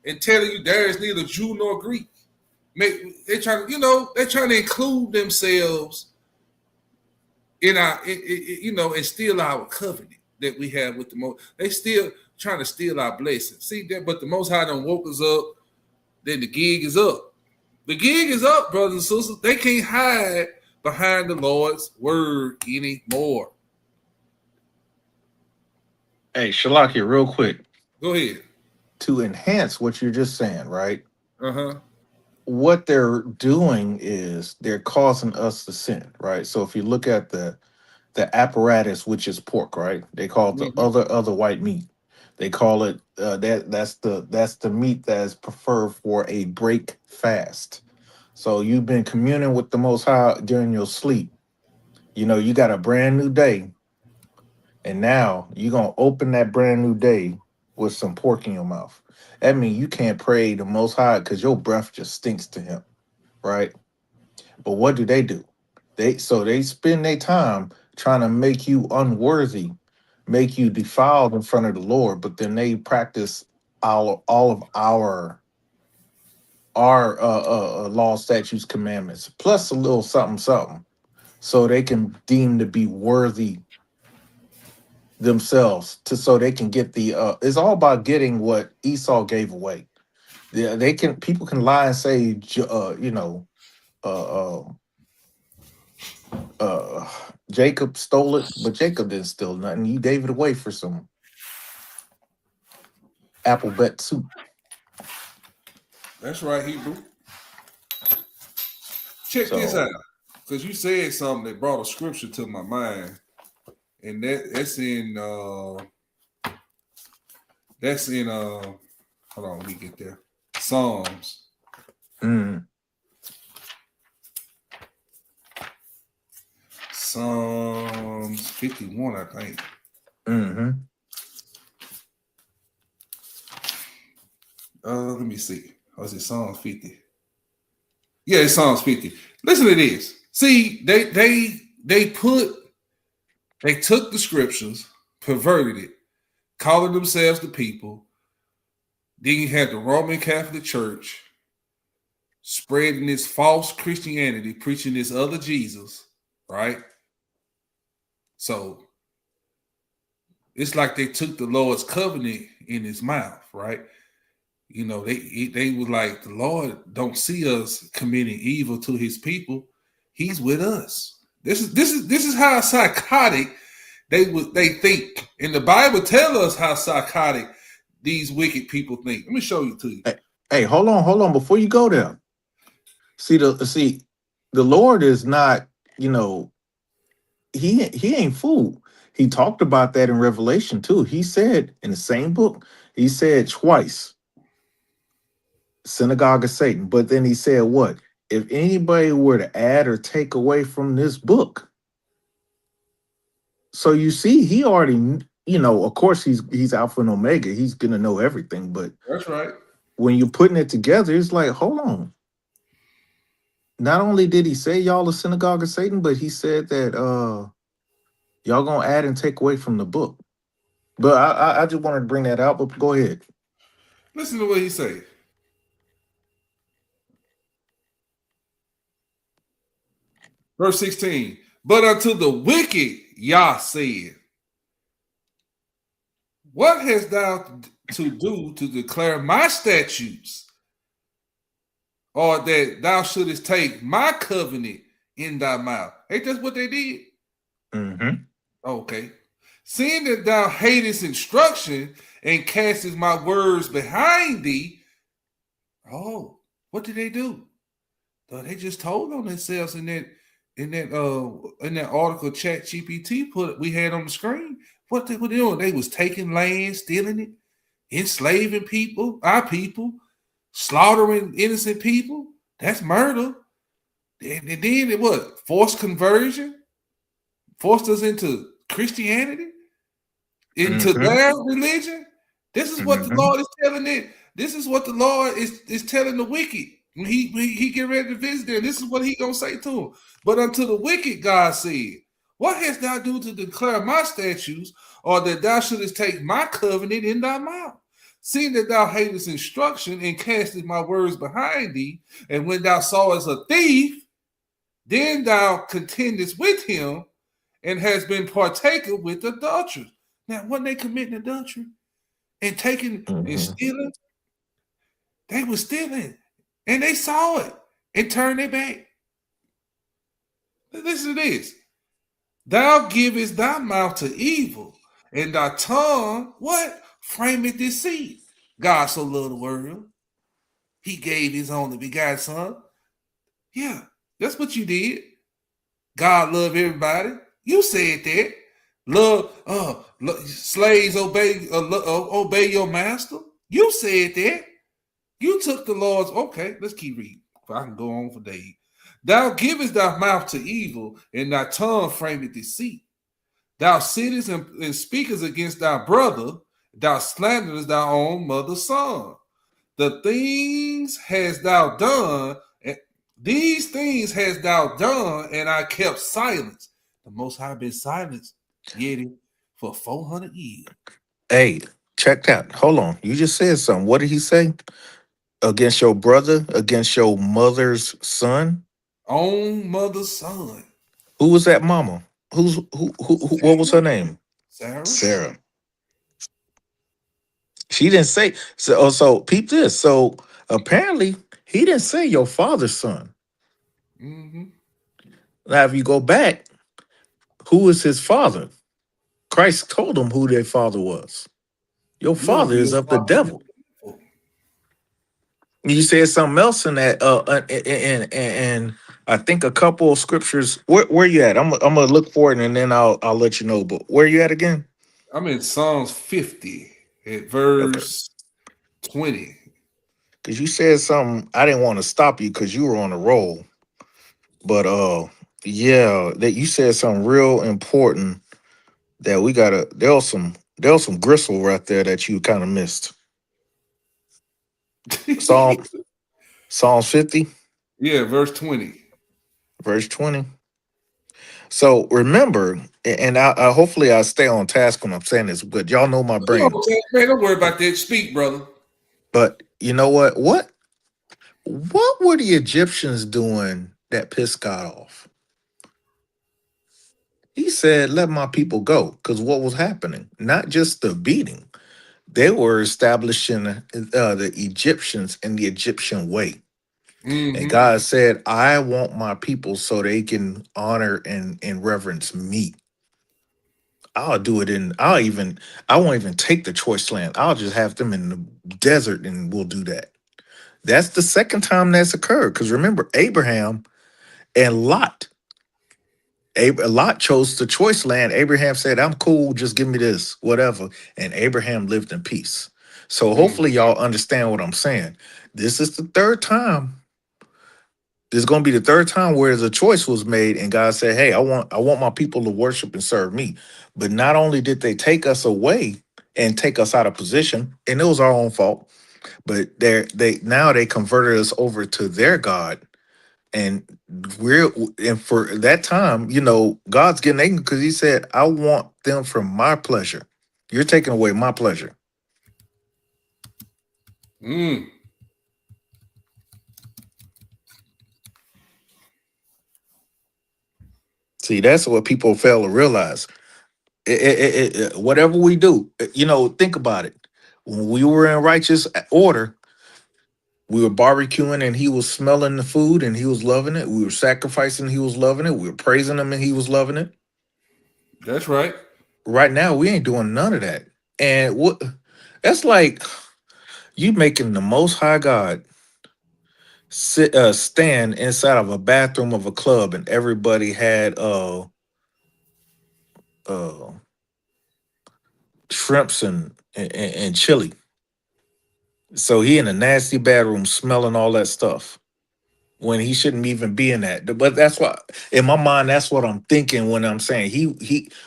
and telling you there is neither Jew nor Greek. They're trying to include themselves in our, and steal our covenant that we have with the Most. They still trying to steal our blessing. See that, but the Most High done woke us up. Then the gig is up. The gig is up, brothers and sisters. They can't hide behind the Lord's word anymore. Hey, Shalakia, real quick. Go ahead. To enhance what you're just saying, right? Uh-huh. What they're doing is they're causing us to sin, right? So if you look at the apparatus, which is pork, right? They call it the other white meat. They call it that's the meat that is preferred for a break fast. So you've been communing with the Most High during your sleep. You got a brand new day, and now you're gonna open that brand new day with some pork in your mouth. That means you can't pray the Most High because your breath just stinks to him, right? But what do? They spend their time trying to make you unworthy, make you defiled in front of the Lord, but then they practice all of our law, statutes, commandments, plus a little something, so they can deem to be worthy themselves, so they can get the it's all about getting what Esau gave away. Yeah, people can lie and say Jacob stole it, but Jacob didn't steal nothing. You gave it away for some alphabet soup. That's right, Hebrew. Check this out, because you said something that brought a scripture to my mind, and that's in hold on, let me get there. Psalms. Psalms 51, I think. Let me see. Or is it Psalms 50? Yeah, it's Psalms 50. Listen to this. See, they took the scriptures, perverted it, calling themselves the people. Then you had the Roman Catholic Church spreading this false Christianity, preaching this other Jesus, right? So it's like they took the Lord's covenant in his mouth, right? They were like, the Lord don't see us committing evil to his people. He's with us. This is how psychotic they think. And the Bible tells us how psychotic these wicked people think. Let me show you to you. Hey, hold on. Before you go there, see the Lord is not, he ain't fooled. He talked about that in Revelation too. He said in the same book, he said twice, synagogue of Satan. But then he said what? If anybody were to add or take away from this book. So you see, he already, of course he's Alpha and Omega. He's going to know everything. But that's right. When you're putting it together, it's like, hold on. Not only did he say y'all the synagogue of Satan, but he said that y'all gonna add and take away from the book. But I just wanted to bring that out, but go ahead. Listen to what he said. Verse 16. But unto the wicked Yah said, what hast thou to do to declare my statutes? Or that thou shouldest take my covenant in thy mouth. Ain't that what they did? Okay. Seeing that thou hatest instruction and castest my words behind thee. Oh, what did they do? They just told on themselves in that article ChatGPT we had on the screen. What they were doing? They was taking land, stealing it, enslaving people, our people, slaughtering innocent people. That's murder. And then it what? Forced conversion? Forced us into Christianity? into Mm-hmm. their religion. This is what the Mm-hmm. Lord is telling it. This is what the Lord is telling the wicked when he get ready to visit them. This is what he gonna say to them. But unto the wicked, God said, "What hast thou do to declare my statutes, or that thou shouldest take my covenant in thy mouth? Seeing that thou hatest instruction and castest my words behind thee, and when thou sawest a thief, then thou contendest with him, and has been partaker with adulterers." Now, when they committing adultery and taking and Mm-hmm. stealing, they were stealing, and they saw it and turned their back. Listen to this: Thou givest thy mouth to evil, and thy tongue what frameth deceit. God so loved the world, He gave His only begotten Son. Yeah, that's what you did. God love everybody. You said that. Slaves obey your master. You said that. You took the Lord's. Okay, let's keep reading. I can go on for days. Thou givest thy mouth to evil, and thy tongue frameth deceit. Thou sittest and speakest against thy brother. Thou slanderest thy own mother's son. The things hast thou done, and these things hast thou done, and I kept silence. The Most High been silenced, yet for 400 years. Hey, check that. Hold on. You just said something. What did he say? Against your brother, against your mother's son? Own mother's son. Who was that mama? Who what was her name? Sarah. Sarah. She didn't say so. Oh, so peep this. So apparently he didn't say your father's son. Mm-hmm. Now, if you go back, who is his father? Christ told him who their father was. Your You don't father be is your of the father. devil. You said something else in that, and I think a couple of scriptures. Where you at? I'm gonna look for it and then I'll let you know. But where you at again? I'm in Psalms 50 at Okay, verse 20. because you said something. I didn't want to stop you because you were on a roll. But yeah, that you said something real important that we gotta. There was some gristle right there that you kind of missed. Psalm Psalms 50, Yeah, verse 20. verse 20. So remember, and I hopefully I stay on task when I'm saying this, but y'all know my You brain. know, man, don't worry about that. Speak, brother. But you know what? What were the Egyptians doing that pissed God off? He said, "Let my people go," because what was happening? Not just the beating; they were establishing the Egyptians in the Egyptian way. And Mm-hmm. God said, "I want my people so they can honor and reverence me." I'll do it in. I won't even take the choice land. I'll just have them in the desert, and we'll do that. That's the second time that's occurred. Because remember, Abraham and Lot. Lot chose the choice land. Abraham said, "I'm cool. Just give me this, whatever." And Abraham lived in peace. So Mm. hopefully y'all understand what I'm saying. This is the third time. This is going to be the third time where the choice was made, and God said, "Hey, I want my people to worship and serve me." But not only did they take us away and take us out of position, and it was our own fault, but they converted us over to their God, and for that time, God's getting angry because He said, "I want them for my pleasure. You're taking away my pleasure." Mm. See, that's what people fail to realize. Whatever we do, think about it. When we were in righteous order, we were barbecuing and he was smelling the food and he was loving it. We were sacrificing, he was loving it. We were praising him and he was loving it. That's right. Right now, we ain't doing none of that. And that's like you making the most high God stand inside of a bathroom of a club and everybody had uh shrimps and chili. So he in a nasty bedroom smelling all that stuff. when he shouldn't even be in that. But that's what in my mind, that's what I'm thinking when I'm saying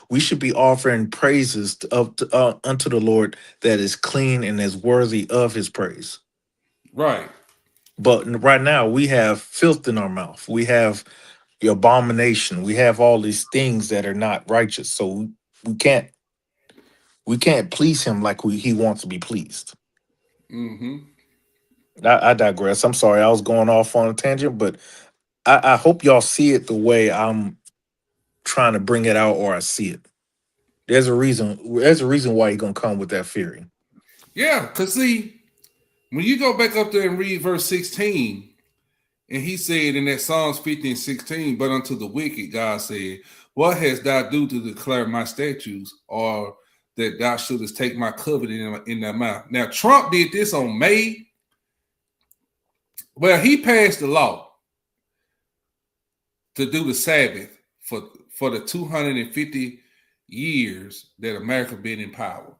we should be offering praises unto the Lord that is clean and is worthy of his praise. Right. But right now we have filth in our mouth. We have the abomination. We have all these things that are not righteous. So we can't please him like he wants to be pleased. Mm-hmm. I digress. I'm sorry, I was going off on a tangent, but I hope y'all see it the way I'm trying to bring it out, or I see it. There's a reason. There's a reason why you're gonna come with that theory. Yeah, because see, when you go back up there and read verse 16, and he said in that Psalms 15:16, but unto the wicked, God said, what hast thou do to declare my statutes, or that thou shouldest take my covenant in thy mouth? Now, Trump did this on May. Well, he passed the law to do the Sabbath for the 250 years that America been in power.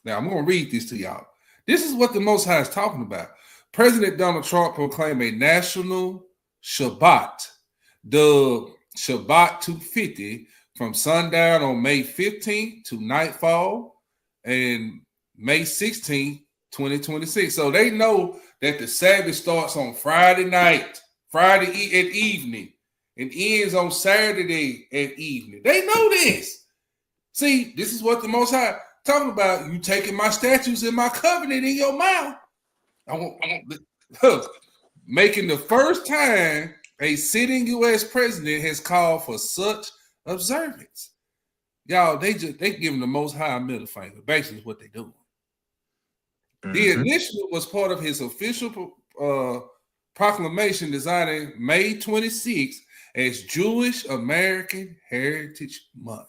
Now, I'm going to read this to y'all. This is what the Most High is talking about. President Donald Trump proclaimed a national Shabbat, the Shabbat 250, from sundown on May 15th to nightfall and May 16th, 2026. So they know that the Sabbath starts on Friday night, Friday at evening, and ends on Saturday at evening. They know this. See, this is what the Most High talking about. You taking my statutes and my covenant in your mouth. Making the first time a sitting U.S. president has called for such observance. Y'all, they giving the Most High a middle finger. Basically, is what they doing. The initiative was part of his official proclamation designing May 26th as Jewish American Heritage Month.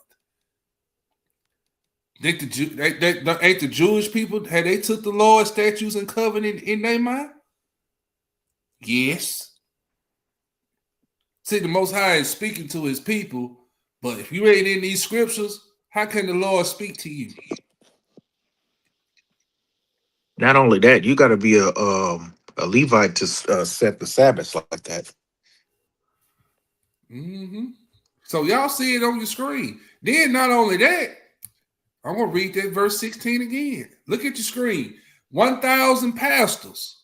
Ain't the Jewish people, had they took the Lord's statutes and covenant in their mind? Yes. See, the Most High is speaking to his people, but if you ain't in these scriptures, how can the Lord speak to you? Not only that, you got to be a Levite to set the Sabbath like that. Mm-hmm. So y'all see it on your screen. Then not only that, I'm going to read that verse 16 again. Look at your screen. 1,000 pastors.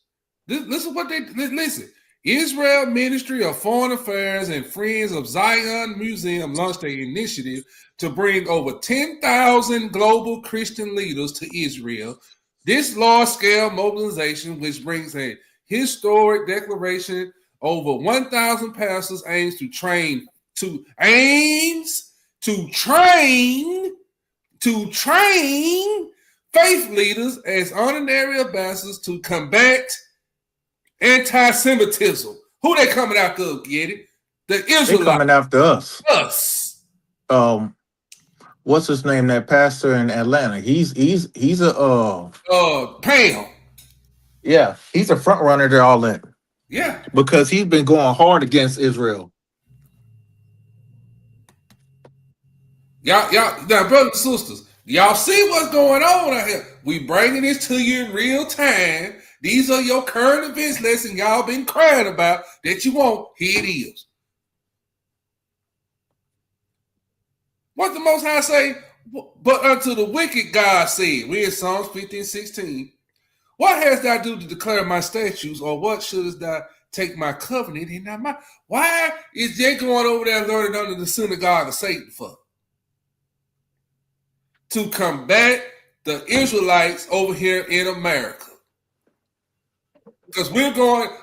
Listen what they listen. Israel Ministry of Foreign Affairs and Friends of Zion Museum launched an initiative to bring over 10,000 global Christian leaders to Israel. This large-scale mobilization, which brings a historic declaration over 1,000 pastors, aims to train faith leaders as honorary ambassadors to combat anti-Semitism. Who they coming after? Get it? The Israelites. They coming after us. Us. What's his name? That pastor in Atlanta. He's a Pam. Yeah, he's a front runner to all that. Yeah. Because he's been going hard against Israel. Y'all, now, brothers and sisters, y'all see what's going on out here. We bringing this to you in real time. These are your current events lesson y'all been crying about that you want. Here it is. What the Most High say? But unto the wicked, God said, we in Psalms 15:16. What hast thou do to declare my statutes, or what shouldest thou take my covenant in thy mouth? Why is they going over there learning under the synagogue of Satan for? To combat the Israelites over here in America. Because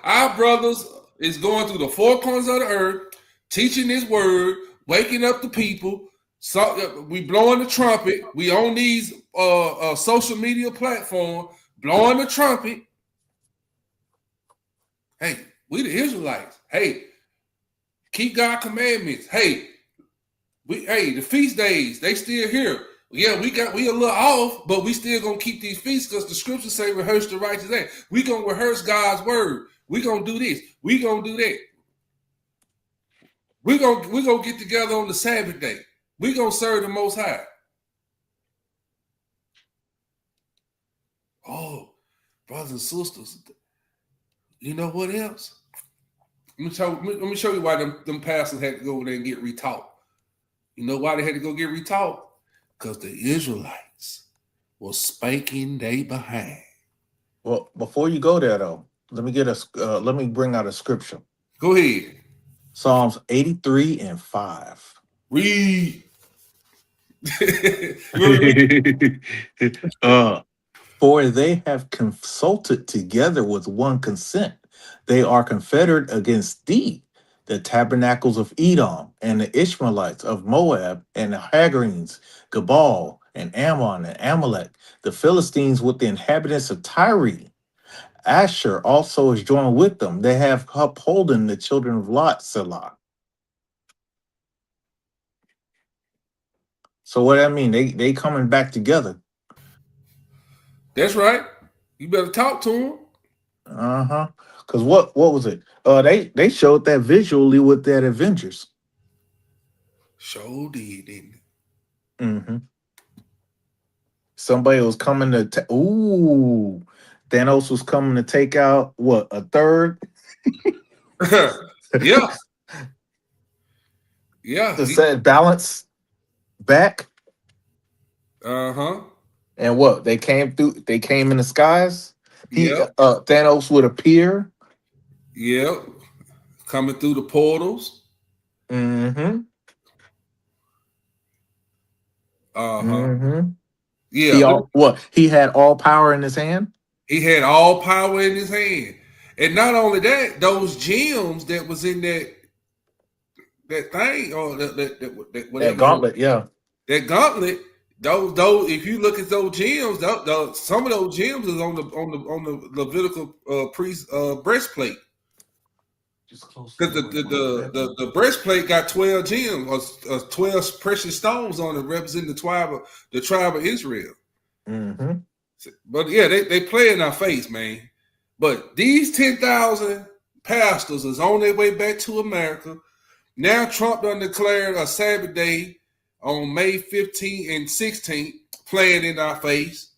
our brothers is going through the four corners of the earth, teaching this word, waking up the people. So we blowing the trumpet. We on these social media platforms, blowing the trumpet. Hey, we the Israelites. Hey, keep God's commandments. Hey, the feast days, they still here. Yeah, we a little off, but we still gonna keep these feasts because the scriptures say rehearse the righteous act. We gonna rehearse God's word. We gonna do this. We gonna do that. We gonna get together on the Sabbath day. We gonna serve the Most High. Oh, brothers and sisters, you know what else? Let me show you why them pastors had to go over there and get retaught. You know why they had to go get retaught? Because the Israelites were spanking they behind. Well, before you go there though, let me bring out a scripture. Go ahead. Psalms 83 and 5. Read. You uh, For they have consulted together with one consent. They are confederate against thee, the tabernacles of Edom, and the Ishmaelites of Moab, and the Hagarenes, Gebal, and Ammon, and Amalek, the Philistines with the inhabitants of Tyre. Asher also is joined with them. They have upholden the children of Lot, Selah. So what I mean, they coming back together. That's right. You better talk to them. Uh-huh. Because what was it? They showed that visually with that Avengers. Sure did, didn't it? Mm-hmm. Somebody was coming to Thanos was coming to take out what, a third? Yeah. Yeah. To set balance back. Uh-huh. And what? They came in the skies. Yep. Thanos would appear. Yep. Coming through the portals. Mm-hmm. Uh-huh. Mm-hmm. Yeah. He had all power in his hand? He had all power in his hand. And not only that, those gems that was in that thing, or that gauntlet, yeah. That gauntlet, those if you look at those gems, some of those gems is on the Levitical priest breastplate. Because the breastplate got 12 gems, or 12 precious stones on it, representing the tribe of Israel. Mm-hmm. But yeah, they play in our face, man. But these 10,000 pastors is on their way back to America. Now Trump done declared a Sabbath day on May 15th and 16th, playing in our face,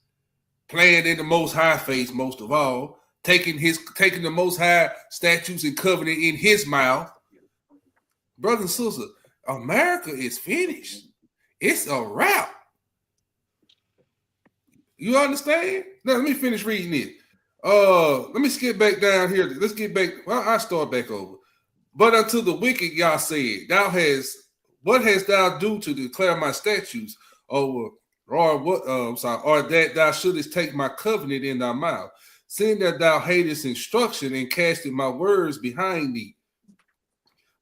playing in the Most High face most of all, taking the Most High statutes and covenant in his mouth. Brothers and sisters, America is finished. It's a wrap. You understand? Now, let me finish reading it. Let me skip back down here. Let's get back. Well, I'll start back over. But unto the wicked, Yah said, what hast thou do to declare my statutes, or that thou shouldest take my covenant in thy mouth, seeing that thou hatest instruction and castest my words behind thee?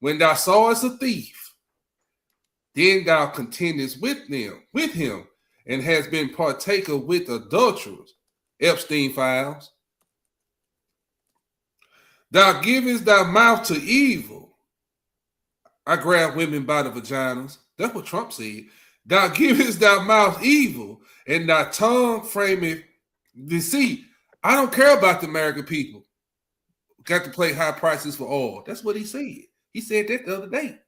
When thou sawest a thief, then thou contendest with him, and hast been partaker with adulterers, Epstein files. Thou givest thy mouth to evil. I grab women by the vaginas. That's what Trump said. Thou givest thy mouth evil, and thy tongue frameth deceit. I don't care about the American people. Got to pay high prices for oil. That's what he said. He said that the other day.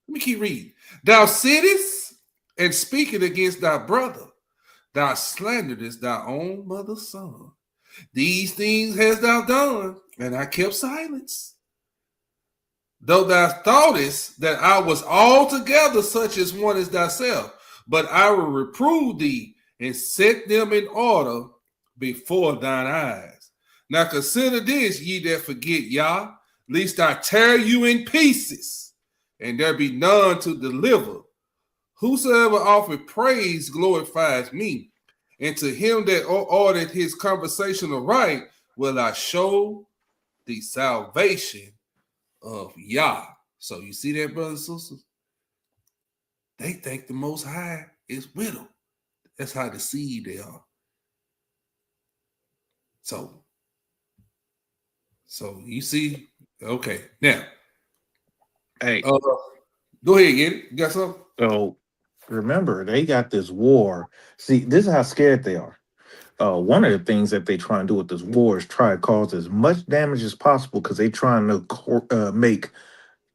Let me keep reading. Thou sittest and speakest against thy brother. Thou slanderest thy own mother's son. These things hast thou done, and I kept silence. Though thou thoughtest that I was altogether such as one as thyself, but I will reprove thee and set them in order before thine eyes. Now consider this, ye that forget Yah, lest I tear you in pieces, and there be none to deliver. Whosoever offered praise glorifies me, and to him that ordered his conversation aright will I show the salvation of Yah. So you see that, brothers and sisters? They think the Most High is with them. That's how deceived they are. So you see, okay. Now, hey, go ahead, get it. You got something? So remember, they got this war. See, this is how scared they are. One of the things that they try and do with this war is try to cause as much damage as possible because they trying to make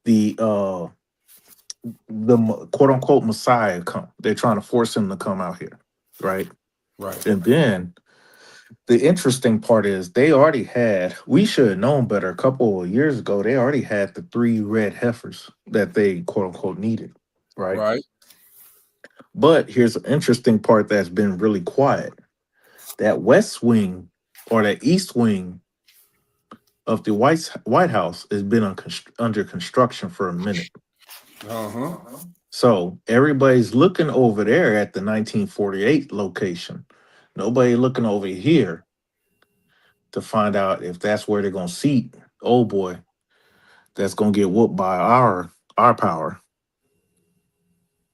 the quote unquote Messiah come. They're trying to force him to come out here, right? Right. And then the interesting part is they already had. We should have known better a couple of years ago. They already had the 3 red heifers that they quote unquote needed, right? Right. But here's an interesting part that's been really quiet. That west wing or that east wing of the White House has been under construction for a minute. Uh-huh. So everybody's looking over there at the 1948 location. Nobody looking over here to find out if that's where they're gonna seat. Oh boy, that's gonna get whooped by our power.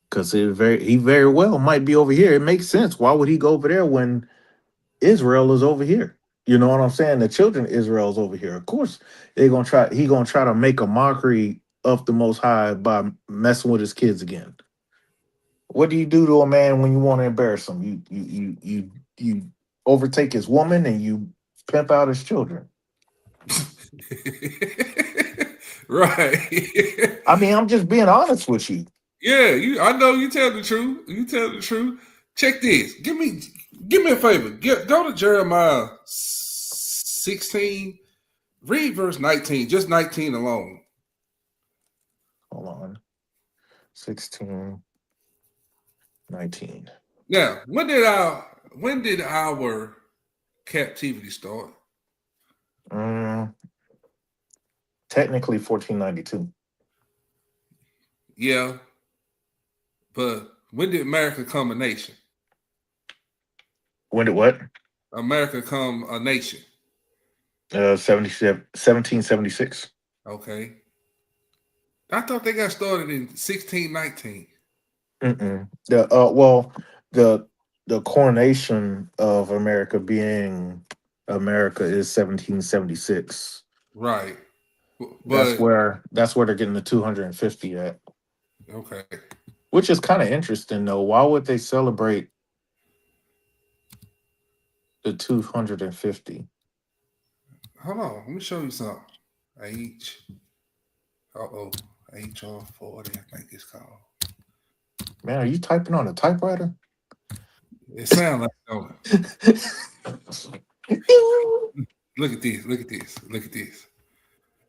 Because he very well might be over here. It makes sense. Why would he go over there when Israel is over here? You know what I'm saying? The children of Israel is over here. Of course, they're gonna try. He gonna try to make a mockery of the Most High by messing with his kids again. What do you do to a man when you want to embarrass him? You overtake his woman and you pimp out his children. Right. I mean, I'm just being honest with you. Yeah, I know you tell the truth. You tell the truth. Check this. Give me a favor. Go to Jeremiah 16. Read verse 19. Just 19 alone. Hold on. 16, 19. Now, when did our captivity start? Technically 1492. Yeah. But when did America come a nation? When did what? America come a nation. 1776. Okay. I thought they got started in 1619. The coronation of America being America is 1776. Right. But that's where they're getting the 250 at. Okay. Which is kind of interesting though. Why would they celebrate the 250? Hold on, let me show you something. HR40, I think it's called. Man, are you typing on a typewriter? It sounds like don't it? Look at this.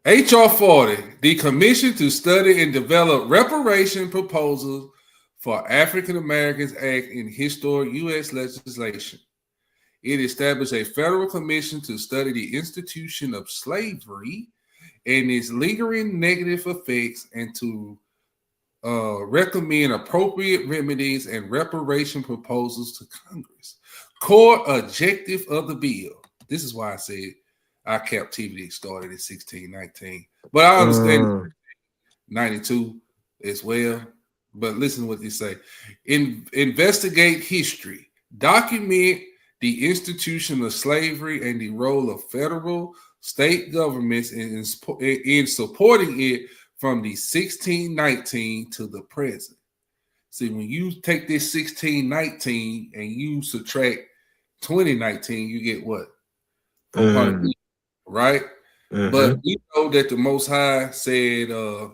HR 40, the Commission to Study and Develop Reparation Proposals for African Americans Act in Historic U.S. Legislation. It established a federal commission to study the institution of slavery and its lingering negative effects and to recommend appropriate remedies and reparation proposals to Congress. Core objective of the bill. This is why I said our captivity started in 1619. But I understand 92 as well. But listen to what they say. Investigate history. Document the institution of slavery and the role of federal, state governments in supporting it from the 1619 to the present. See, when you take this 1619 and you subtract 2019, you get what? 400, right? Mm-hmm. But we know that the Most High said,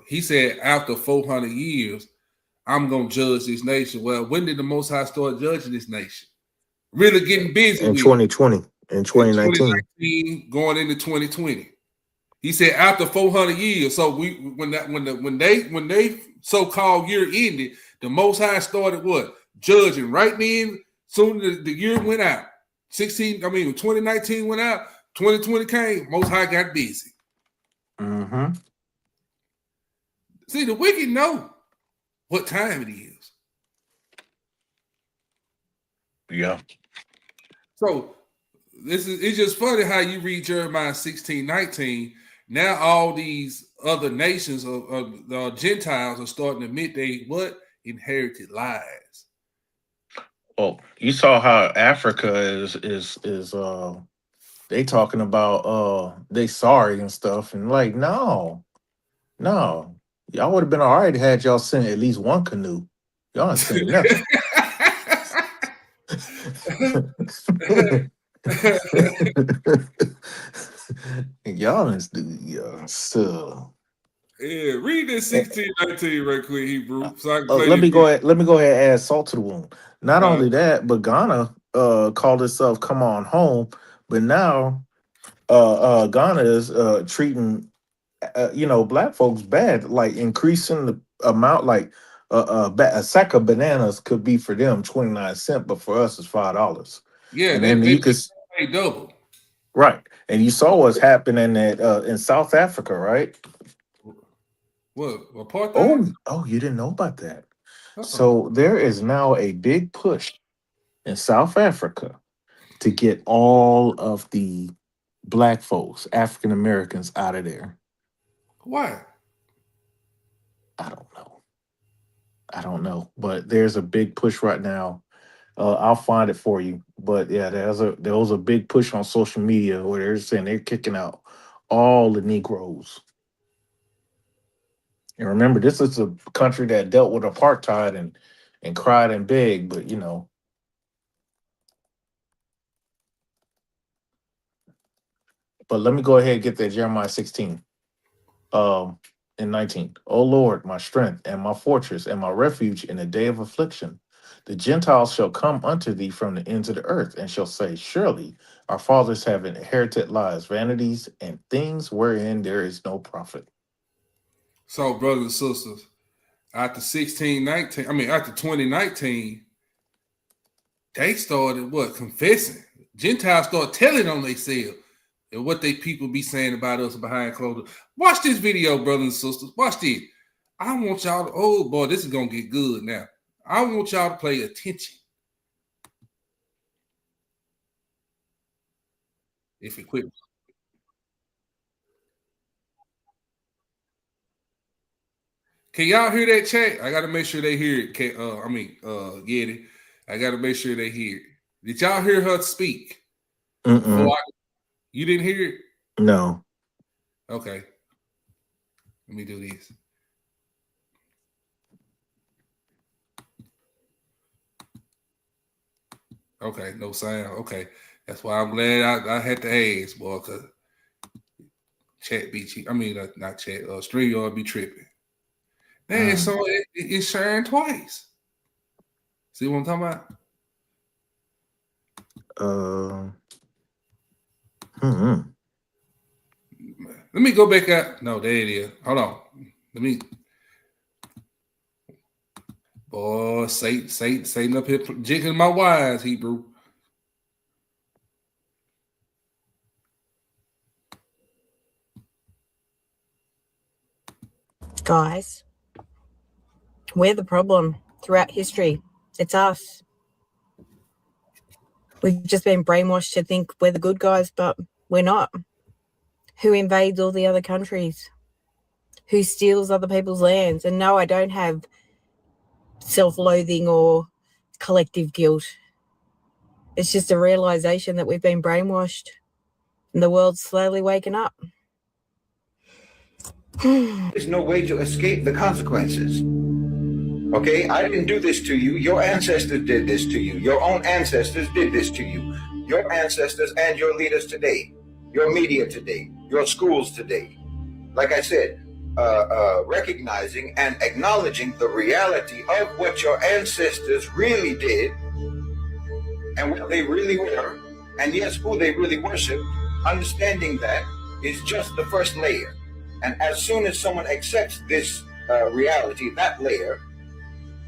he said, after 400 years, I'm going to judge this nation. Well, when did the Most High start judging this nation? Really getting busy in 2020, in 2019, going into 2020. He said after 400 years. So when they so-called year ended, the Most High started what? Judging right then. Soon as the year went out. 2019 went out, 2020 came, Most High got busy. Mm-hmm. See, the wicked know what time it is. Yeah. So it's just funny how you read Jeremiah 16:19. Now all these other nations of Gentiles are starting to admit they inherited lies. Well, you saw how Africa is they talking about they sorry and stuff, and like no, y'all would have been all right had y'all sent at least one canoe. Y'all ain't sent nothing. Y'all is so. Yeah, read this 16:19 right quick, Hebrew. So I can let me go ahead and add salt to the wound. Not only that, but Ghana called itself "Come On Home," but now Ghana is treating black folks bad, like increasing the amount, like a sack of bananas could be for them 29 cents, but for us it's $5. Yeah, And they then they you could pay double. right, and you saw what's happening at in South Africa, right? What apartheid? Oh, you didn't know about that. Uh-uh. So there is now a big push in South Africa to get all of the black folks, African Americans, out of there. Why? I don't know. I don't know, but there's a big push right now. I'll find it for you. But yeah, there was a big push on social media where they're saying they're kicking out all the Negroes. And remember, this is a country that dealt with apartheid and cried and begged, but But let me go ahead and get that Jeremiah 16 and 19. O Lord, my strength and my fortress and my refuge in the day of affliction. The Gentiles shall come unto thee from the ends of the earth and shall say, surely our fathers have inherited lies, vanities, and things wherein there is no profit. So, brothers and sisters, after 2019, they started confessing. Gentiles started telling on themselves and what they people be saying about us behind closed doors. Watch this video, brothers and sisters. Watch this. I want y'all to, oh boy, this is gonna get good now. I want y'all to pay attention. If it quit. Can y'all hear that chat? I gotta make sure they hear it. Get it. I gotta make sure they hear it. Did y'all hear her speak? You didn't hear it? No. Okay. Let me do this. Okay, no sound. Okay. That's why I'm glad I had to ask, boy, because chat be cheap. I mean, not chat, StreamYard be tripping. Man, so it's sharing twice. See what I'm talking about? Let me go back out. No, there it is. Hold on. Let me. Boy, Satan up here jiggling my wires, Hebrew. Guys, we're the problem throughout history. It's us. We've just been brainwashed to think we're the good guys, but we're not. Who invades all the other countries? Who steals other people's lands? And no, I don't have self-loathing or collective guilt. It's just a realization that we've been brainwashed and the world's slowly waking up. There's no way to escape the consequences. Okay, I didn't do this to you. Your ancestors did this to you. Your own ancestors did this to you. Your ancestors and your leaders today, your media today, your schools today. Like I said, recognizing and acknowledging the reality of what your ancestors really did and what they really were, and yes, who they really worshiped, understanding that is just the first layer. And as soon as someone accepts this reality, that layer,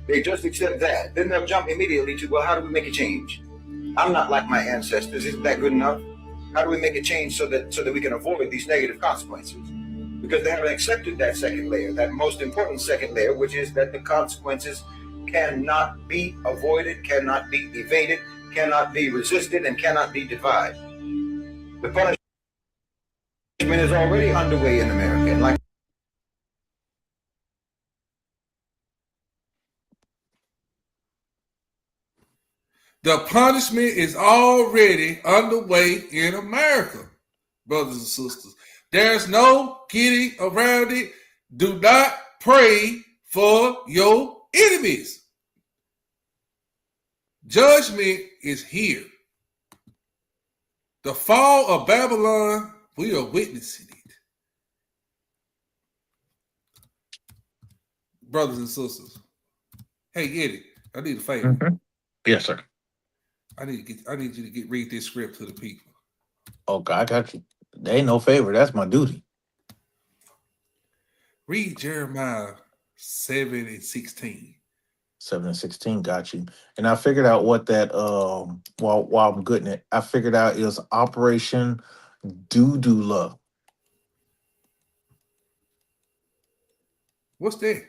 they just accept that. Then they'll jump immediately to, well, how do we make a change? I'm not like my ancestors. Isn't that good enough? How do we make a change so that we can avoid these negative consequences? Because they haven't accepted that second layer, that most important second layer, which is that the consequences cannot be avoided, cannot be evaded, cannot be resisted, and cannot be defied. The punishment is already underway in America. And like the punishment is already underway in America, brothers and sisters. There's no getting around it. Do not pray for your enemies. Judgment is here. The fall of Babylon, we are witnessing it. Brothers and sisters. Hey, Eddie, I need a favor. Yes, sir. I need you to read this script to the people. Okay, I got you. They ain't no favor. That's my duty. Read Jeremiah 7:16. 7 and 16, got you. And I figured out what that while I'm getting it, I figured out it was Operation Dudula. What's that?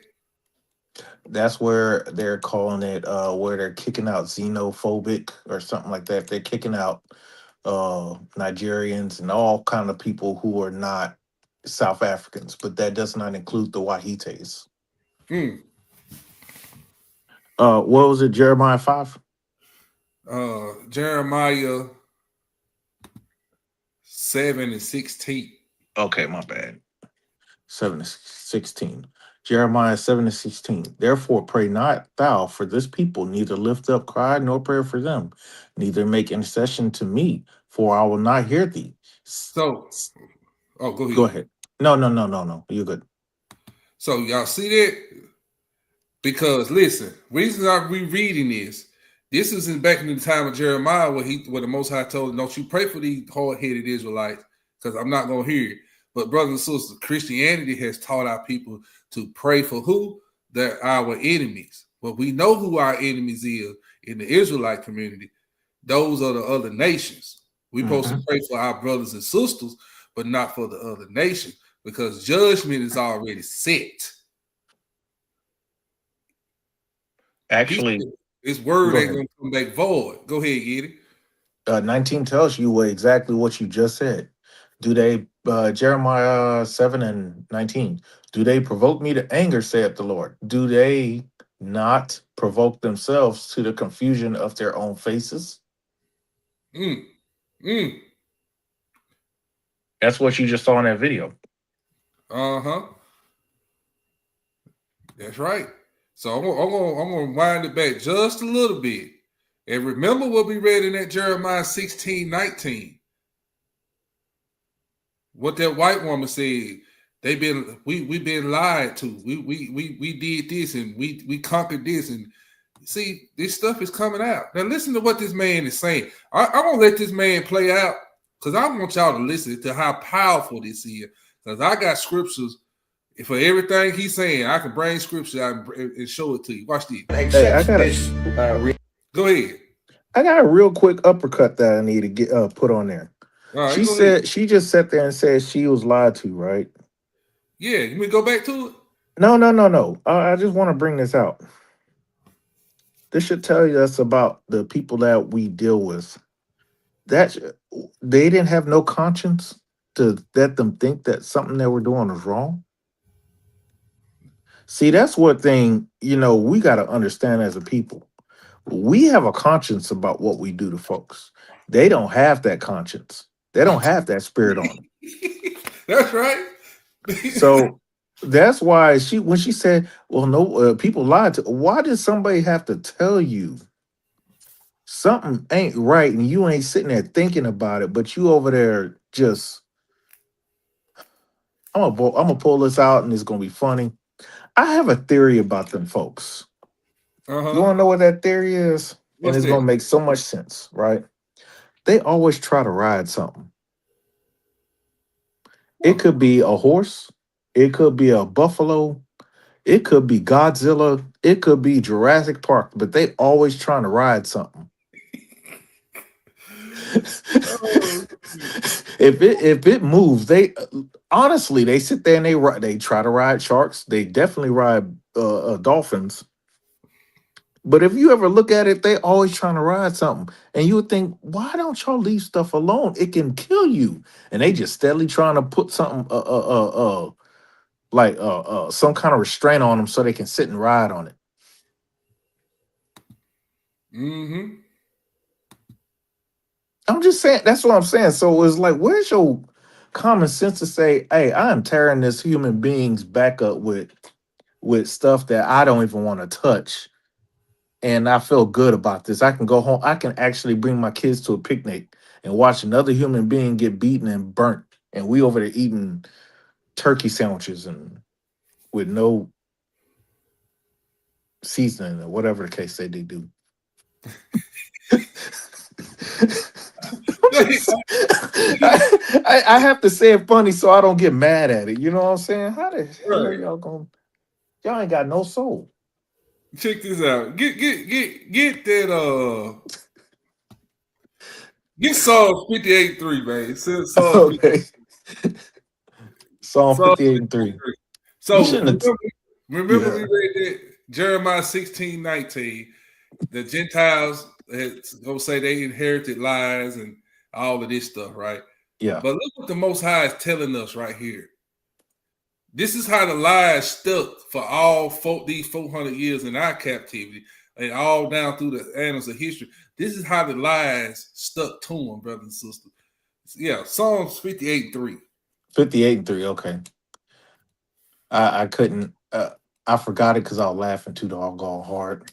That's where they're calling it where they're kicking out xenophobic or something like that. They're kicking out Nigerians and all kind of people who are not South Africans, but that does not include the Wahites. Mm. What was it, Jeremiah 5? Jeremiah 7:16. Okay, my bad. 7-16. Jeremiah 7-16. Therefore, pray not thou for this people, neither lift up cry nor prayer for them, neither make intercession to me, for I will not hear thee. So, go ahead. Go ahead. No. You're good. So y'all see that? Because listen, reason I'm rereading this isn't back in the time of Jeremiah where the Most High told him, don't you pray for these hard-headed Israelites, because I'm not gonna hear it. But brothers and sisters, Christianity has taught our people to pray for who? They're our enemies. Well, we know who our enemies is in the Israelite community. Those are the other nations. We're supposed to pray for our brothers and sisters, but not for the other nation, because judgment is already set. Actually, his word ain't gonna come back void. Go ahead, Eddie. 19 tells you exactly what you just said. Do they, Jeremiah 7-19, do they provoke me to anger, saith the Lord? Do they not provoke themselves to the confusion of their own faces? That's what you just saw in that video. That's right. So I'm gonna wind it back just a little bit. And remember what we read in that Jeremiah 16:19. What that white woman said, we've been lied to. We did this and we conquered this, and see, this stuff is coming out. Now listen to what this man is saying. I won't let this man play out, because I want y'all to listen to how powerful this is. Because I got scriptures for everything he's saying. I can bring scripture out and show it to you. Watch this. Hey, I got Go ahead. I got a real quick uppercut that I need to get put on there. Right, she said ahead. She just sat there and said she was lied to, right? Yeah, you mean go back to it? No. I just want to bring this out. This should tell you us about the people that we deal with. That they didn't have no conscience to let them think that something they were doing was wrong. See, that's what thing, we got to understand as a people. We have a conscience about what we do to folks. They don't have that conscience. They don't have that spirit on them. That's right. So that's why when she said, well, no, people lied to, why did somebody have to tell you something ain't right and you ain't sitting there thinking about it, but you over there just, I'm gonna pull this out and it's gonna be funny. I have a theory about them folks. You want to know what that theory is? And it's going to make so much sense, right? They always try to ride something. It could be a horse. It could be a buffalo. It could be Godzilla. It could be Jurassic Park, but they always trying to ride something. If it moves, they honestly, they sit there and they try to ride sharks. They definitely ride dolphins. But if you ever look at it, they always trying to ride something. And you would think, why don't y'all leave stuff alone? It can kill you. And they just steadily trying to put something some kind of restraint on them so they can sit and ride on it. I'm just saying, that's what I'm saying. So it's like, where's your common sense to say, hey, I'm tearing this human being's back up with stuff that I don't even want to touch. And I feel good about this. I can go home. I can actually bring my kids to a picnic and watch another human being get beaten and burnt. And we over there eating turkey sandwiches and with no seasoning or whatever the case they do. I have to say it funny so I don't get mad at it. You know what I'm saying? How the hell Right. y'all going? Y'all ain't got no soul. Check this out. Get that get Psalm 58:3, man. Psalm Okay. Psalm Psalm 58 and 3. 53. You So shouldn't have. remember Yeah. we read that Jeremiah 16:19. The Gentiles gonna say they inherited lies and all of this stuff, right? Yeah. But look what the Most High is telling us right here. This is how the lies stuck for all these 400 years in our captivity and all down through the annals of history. This is how the lies stuck to them, brothers and sisters. Yeah, Psalms 58:3. 58 and 3. Okay. I couldn't. I forgot it because I was laughing too doggone hard.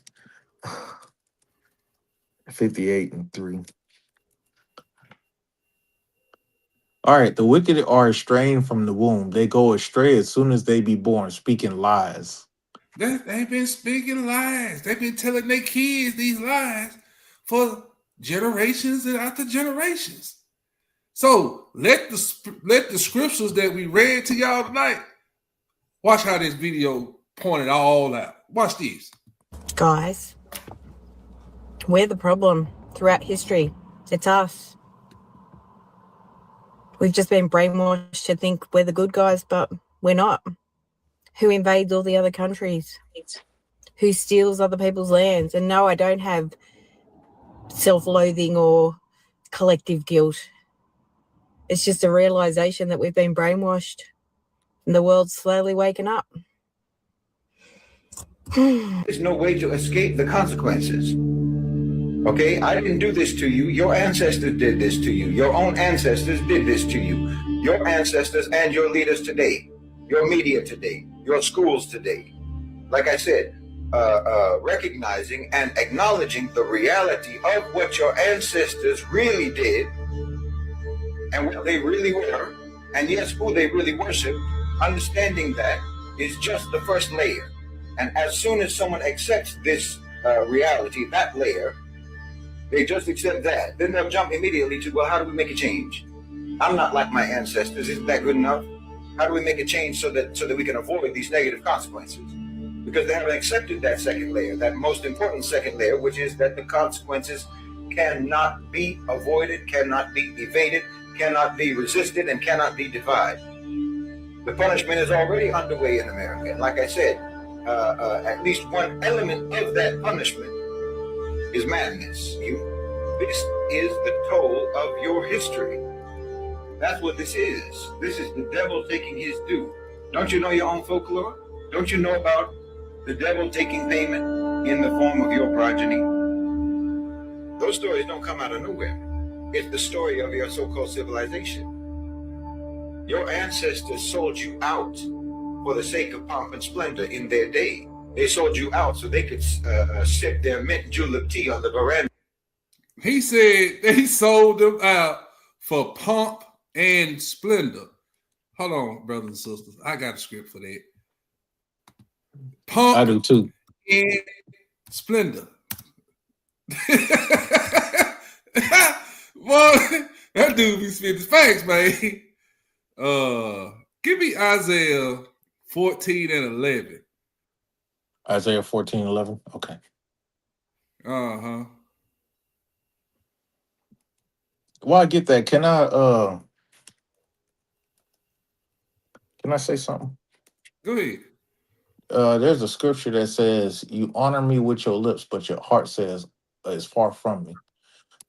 58 and 3. All right. The wicked are estranged from the womb. They go astray as soon as they be born, speaking lies. They've been speaking lies. They've been telling their kids these lies for generations and after generations. So let the scriptures that we read to y'all tonight, watch how this video pointed all out. Watch this. Guys, we're the problem throughout history. It's us. We've just been brainwashed to think we're the good guys, but we're not. Who invades all the other countries? Who steals other people's lands? And no, I don't have self-loathing or collective guilt. It's just a realization that we've been brainwashed and the world's slowly waking up. There's no way to escape the consequences. Okay, I didn't do this to you. Your ancestors did this to you. Your own ancestors did this to you. Your ancestors and your leaders today, your media today, your schools today. Like I said, recognizing and acknowledging the reality of what your ancestors really did and what they really were, and yes, who they really worship. Understanding that is just the first layer. And as soon as someone accepts this reality, that layer, they just accept that. Then they'll jump immediately to, well, how do we make a change? I'm not like my ancestors. Isn't that good enough? How do we make a change so that we can avoid these negative consequences? Because they haven't accepted that second layer, that most important second layer, which is that the consequences cannot be avoided, cannot be evaded, cannot be resisted, and cannot be defied. The punishment is already underway in America. And like I said, at least one element of that punishment is madness. This is the toll of your history. That's what this is. This is the devil taking his due. Don't you know your own folklore? Don't you know about the devil taking payment in the form of your progeny? Those stories don't come out of nowhere. It's the story of your so-called civilization. Your ancestors sold you out for the sake of pomp and splendor in their day. They sold you out so they could sip their mint julep tea on the veranda. He said they sold them out for pomp and splendor. Hold on, brothers and sisters. I got a script for that. Pomp I do too. and splendor. Boy, that dude be spitting facts, man. Give me Isaiah 14 and 11. Isaiah 14, 11. Okay. Uh-huh. Well, I get that. Can I say something? Go ahead. There's a scripture that says, "You honor me with your lips, but your heart says is far from me."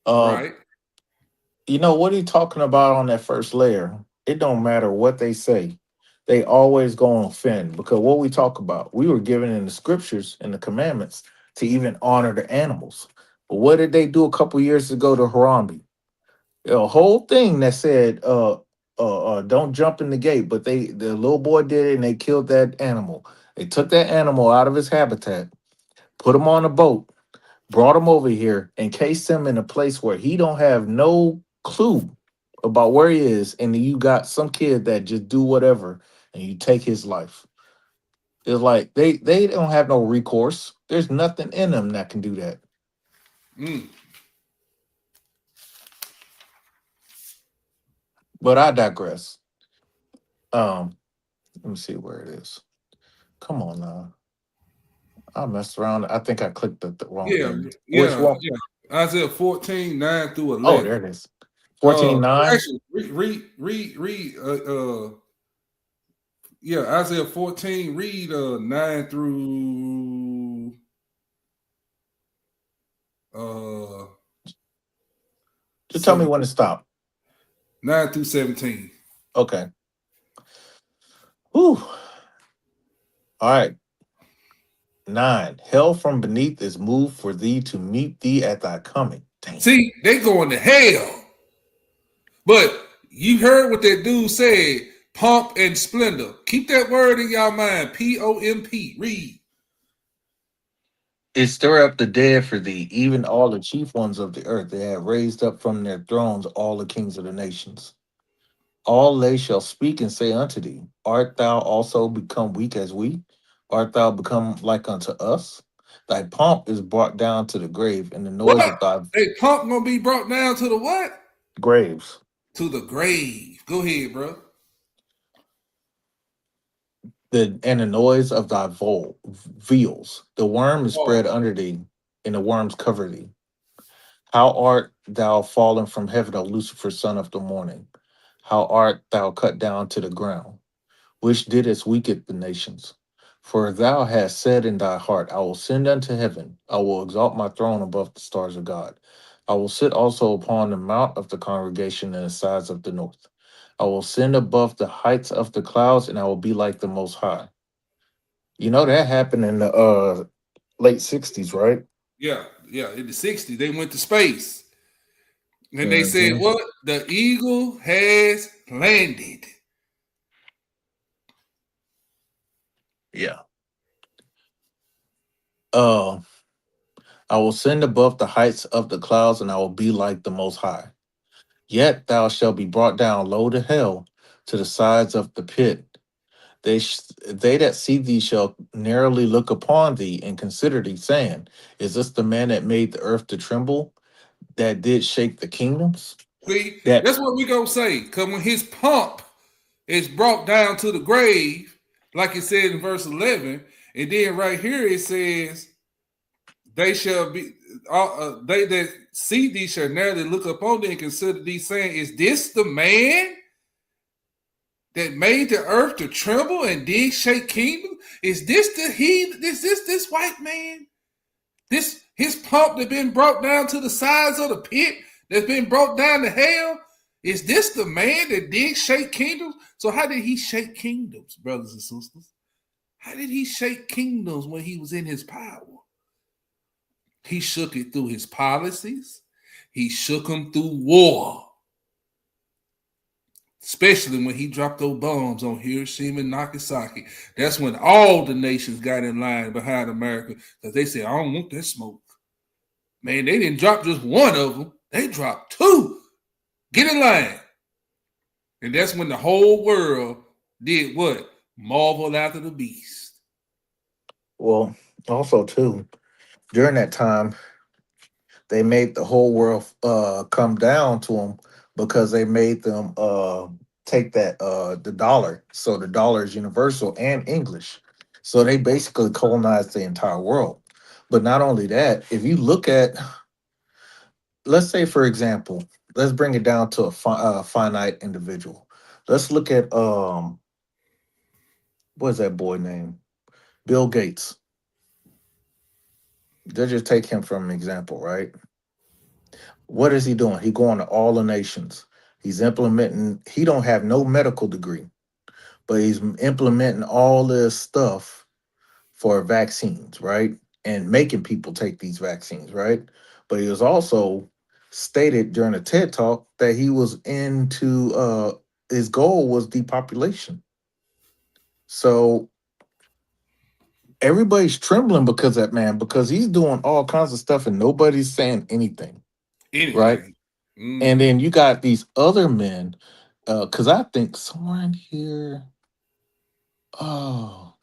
Right. You know what he talking about on that first layer? It don't matter what they say. They always go and offend, because what we talk about, we were given in the scriptures and the commandments to even honor the animals. But what did they do a couple years ago to Harambe? A whole thing that said, don't jump in the gate, but the little boy did it and they killed that animal. They took that animal out of his habitat, put him on a boat, brought him over here, and cased him in a place where he don't have no clue about where he is, and you got some kid that just do whatever and you take his life. It's like they don't have no recourse. There's nothing in them that can do that. But I digress. Um, let me see where it is. Come on now. I messed around. I think I clicked the wrong Yeah, thing. Which yeah, one? yeah. Isaiah 14, 9 through Oh, 11. there it is. 14:9. Actually, read. Yeah, Isaiah 14. Read 9 through uh Just tell me 7, when to stop. 9 through 17. Okay. Whew. All right. 9. Hell from beneath is moved for thee to meet thee at thy coming. Damn. See, they going to hell. But you heard what that dude said, pomp and splendor. Keep that word in y'all mind. P-O-M-P. Read. It stir up the dead for thee, even all the chief ones of the earth. They have raised up from their thrones all the kings of the nations. All they shall speak and say unto thee, art thou also become weak as we? Art thou become like unto us? Thy pomp is brought down to the grave, and the noise What? of thy Hey, pomp gonna be brought down to the what? graves. To the grave. Go ahead, bro. And the noise of thy veals. The worm is Oh, spread under thee, and the worms cover thee. How art thou fallen from heaven, O Lucifer, son of the morning? How art thou cut down to the ground, which didst weaken the nations? For thou hast said in thy heart, I will send unto heaven, I will exalt my throne above the stars of God. I will sit also upon the mount of the congregation in the sides of the north. I will send above the heights of the clouds, and I will be like the Most High. You know that happened in the late 60s, right? yeah, yeah. In the 60s, they went to space. And they said, Mhm. what? The eagle has landed. Yeah. Uh, I will send above the heights of the clouds, and I will be like the Most High. Yet thou shalt be brought down low to hell, to the sides of the pit. They that see thee shall narrowly look upon thee and consider thee, saying, is this the man that made the earth to tremble, that did shake the kingdoms? See, That that's what we gonna say. Because when his pomp is brought down to the grave, like it said in verse 11, and then right here it says, they shall be, they that see thee shall narrowly look upon thee and consider thee, saying, is this the man that made the earth to tremble and did shake kingdom? Is this this white man? This his pomp that been brought down to the sides of the pit, that's been brought down to hell? Is this the man that did shake kingdoms? So how did he shake kingdoms, brothers and sisters? How did he shake kingdoms when he was in his power? He shook it through his policies. He shook them through war. Especially when he dropped those bombs on Hiroshima and Nagasaki. That's when all the nations got in line behind America because they said, I don't want that smoke. Man, they didn't drop just one of them. They dropped two. Get in line. And that's when the whole world did what? Marvel after the beast. well, also too, during that time, they made the whole world come down to them because they made them take that the dollar. So the dollar is universal and English. So they basically colonized the entire world. But not only that, if you look at, let's say for example, let's bring it down to a finite individual. Let's look at what is that boy name? Bill Gates. Let's just take him from an example, right? What is he doing? He going to all the nations. He's implementing. He don't have no medical degree, but he's implementing all this stuff for vaccines, right? And making people take these vaccines, right? But he was also stated during a TED talk that he was into his goal was depopulation. So everybody's trembling because of that man, because he's doing all kinds of stuff and nobody's saying anything, right? Anything. And Mm-hmm. then you got these other men, because I think somewhere in here, oh,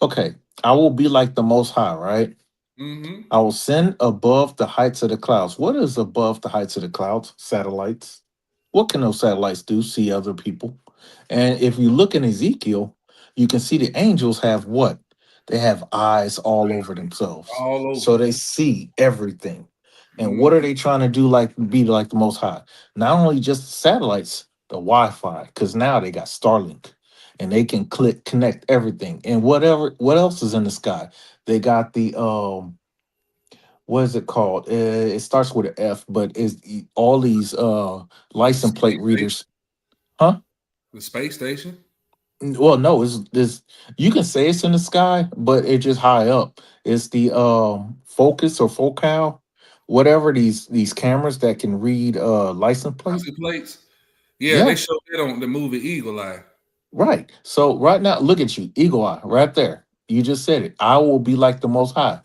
okay. I will be like the Most High, right? Mm-hmm. I will send above the heights of the clouds. What is above the heights of the clouds? Satellites. What can those satellites do? See other people. And if you look in Ezekiel, you can see the angels have what? They have eyes all over themselves. all over. So they see everything. And what Mhm. are they trying to do like be like the most high? Not only just the satellites, the Wi-Fi, because now they got Starlink and they can connect everything. And what else is in the sky? They got the what is it called? It starts with an F, but it's all these The license plate space station. readers. Huh? The space station. Well, no, it's this. You can say it's in the sky, but it's just high up. It's the focus or focal, whatever these cameras that can read license plate. License plates. Yeah, Yeah, they showed that on the movie Eagle Eye. right. So right now, look at you, eagle eye, right there. You just said it. I will be like the Most High.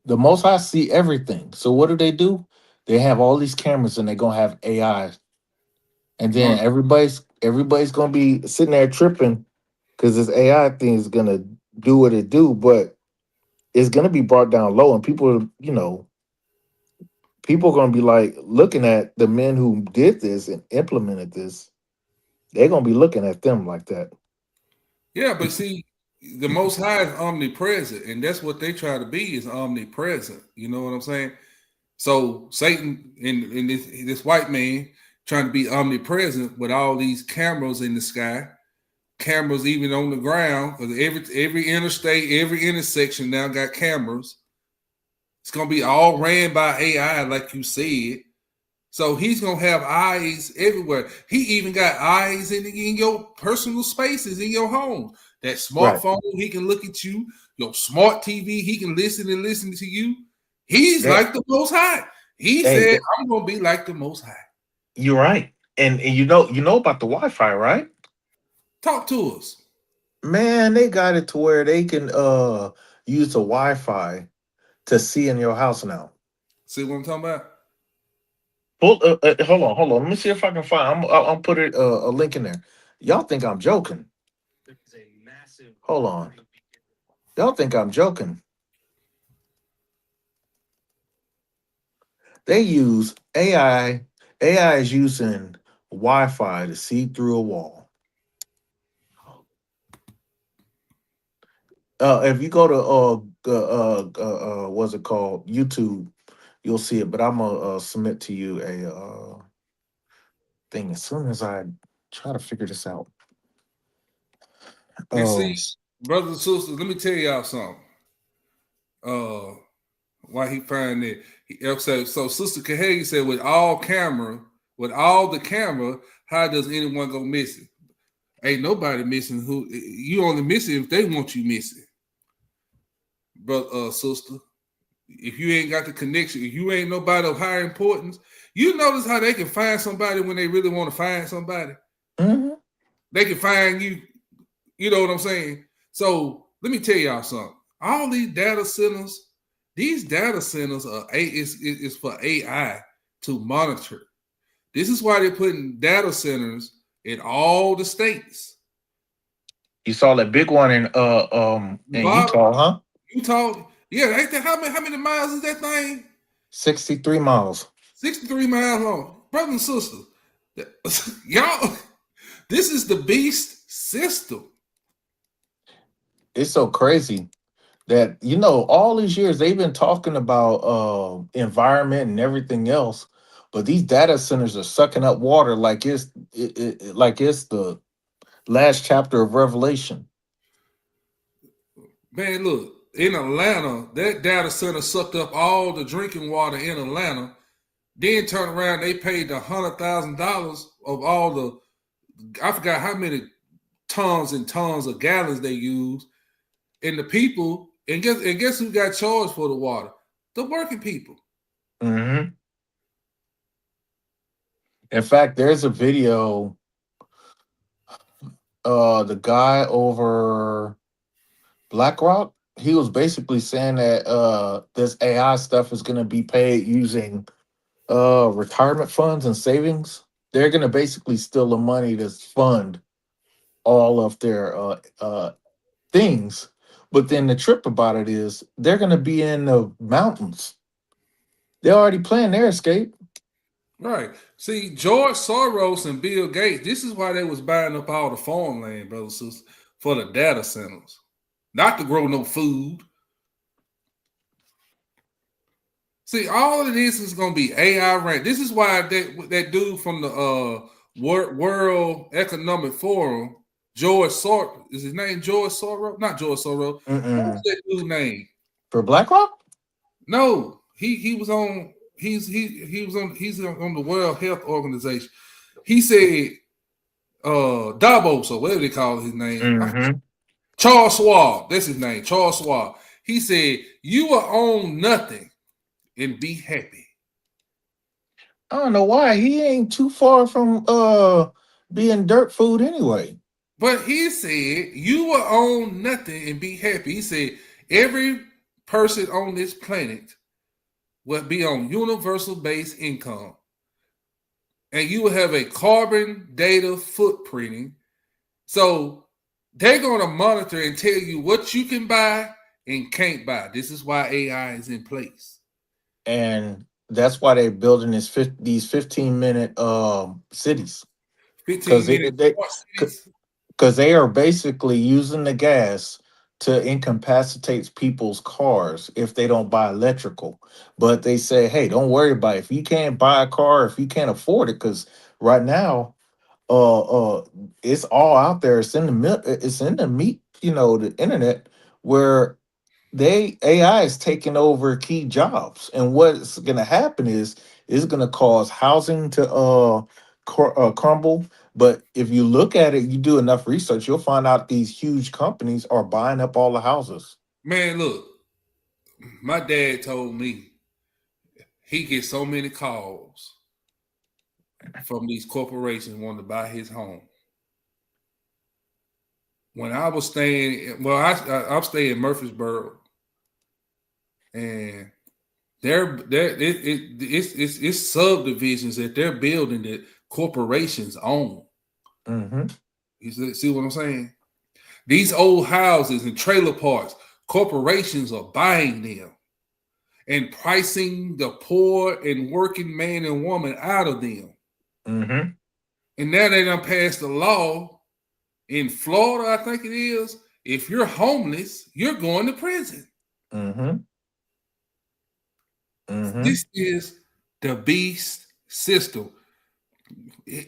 The Most High see everything. So what do? They have all these cameras, and they're gonna have AI, and then Mon- everybody's gonna be sitting there tripping because this AI thing is gonna do what it do, but it's gonna be brought down low, and people are gonna be like looking at the men who did this and implemented this. They're gonna be looking at them like that. Yeah, but see, the Most High is omnipresent, and that's what they try to be is omnipresent. You know what I'm saying? So Satan and this white man trying to be omnipresent with all these cameras in the sky, cameras even on the ground, because every interstate, every intersection now got cameras. It's gonna be all ran by AI, like you said. So he's gonna have eyes everywhere. He even got eyes in your personal spaces in your home. That Right. smartphone, he can look at you. Your smart TV, he can listen to you. He's That, like the Most High. He hey, said, "I'm gonna be like the Most High." you're right. And you know about the Wi-Fi, right? Talk to us. Man, they got it to where they can use the Wi-Fi to see in your house now. See what I'm talking about? Hold on. Let me see if I can find. I'll put it a link in there. Y'all think I'm joking? Hold on. Y'all think I'm joking? They use AI. AI is using Wi-Fi to see through a wall. If you go to what's it called? YouTube, you'll see it. But I'm gonna submit to you a thing as soon as I try to figure this out. And see, brothers and sisters, let me tell y'all something. Why he find it? So Sister Kahegi said, with all the camera, how does anyone go missing? Ain't nobody missing. Who you only missing if they want you missing, brother, sister. If you ain't got the connection, if you ain't nobody of higher importance, you notice how they can find somebody when they really want to find somebody. Mm-hmm. They can find you. You know what I'm saying? So let me tell y'all something. All these data centers is for AI to monitor. This is why they're putting data centers in all the states. You saw that big one in Utah, huh? Utah, yeah. How many miles is that thing? 63 miles. 63 miles long. Brothers and sisters, y'all, this is the beast system. It's so crazy that all these years they've been talking about environment and everything else, but these data centers are sucking up water like like it's the last chapter of Revelation. Man, look, in Atlanta, that data center sucked up all the drinking water in Atlanta. Then turn around, they paid $100,000 of all the, I forgot how many tons and tons of gallons they used. And the people, and guess who got charged for the water? The working people. Mm-hmm. In fact, there's a video. The guy over BlackRock, he was basically saying that this AI stuff is going to be paid using retirement funds and savings. They're going to basically steal the money to fund all of their things. But then the trip about it is they're going to be in the mountains. They're already planning their escape. Right. See, George Soros and Bill Gates, this is why they was buying up all the farmland, brothers and sisters, for the data centers. Not to grow no food. See, all of this is going to be AI ranked. This is why that dude from the World Economic Forum, George Soros, is his name George Soros? Not George Soros. What's that dude's name? For BlackRock? No, he was on. He's on the World Health Organization. He said Davos or whatever they call his name. Mm-hmm. Charles Schwab. That's his name. Charles Schwab. He said, "You will own nothing and be happy." I don't know why. He ain't too far from being dirt food anyway. But he said, "You will own nothing and be happy." He said, "Every person on this planet will be on universal base income. And you will have a carbon data footprinting. So they're going to monitor and tell you what you can buy and can't buy." This is why AI is in place. And that's why they're building these 15-minute cities. 15-minute Because they are basically using the gas to incapacitate people's cars if they don't buy electrical. But they say, hey, don't worry about it. If you can't buy a car, if you can't afford it, because right now, it's all out there. It's in the meat, the internet, where AI is taking over key jobs. And what's going to happen is it's going to cause housing to crumble. But if you look at it, you do enough research, you'll find out these huge companies are buying up all the houses. Man, look, my dad told me he gets so many calls from these corporations wanting to buy his home. When I was staying, I'm staying in Murfreesboro, and it's subdivisions that they're building that corporations own. Mm-hmm. You see what I'm saying? These old houses and trailer parks, corporations are buying them and pricing the poor and working man and woman out of them. Mm-hmm. And now they done passed a law in Florida, I think it is. If you're homeless, you're going to prison. Mm-hmm. Mm-hmm. This is the beast system.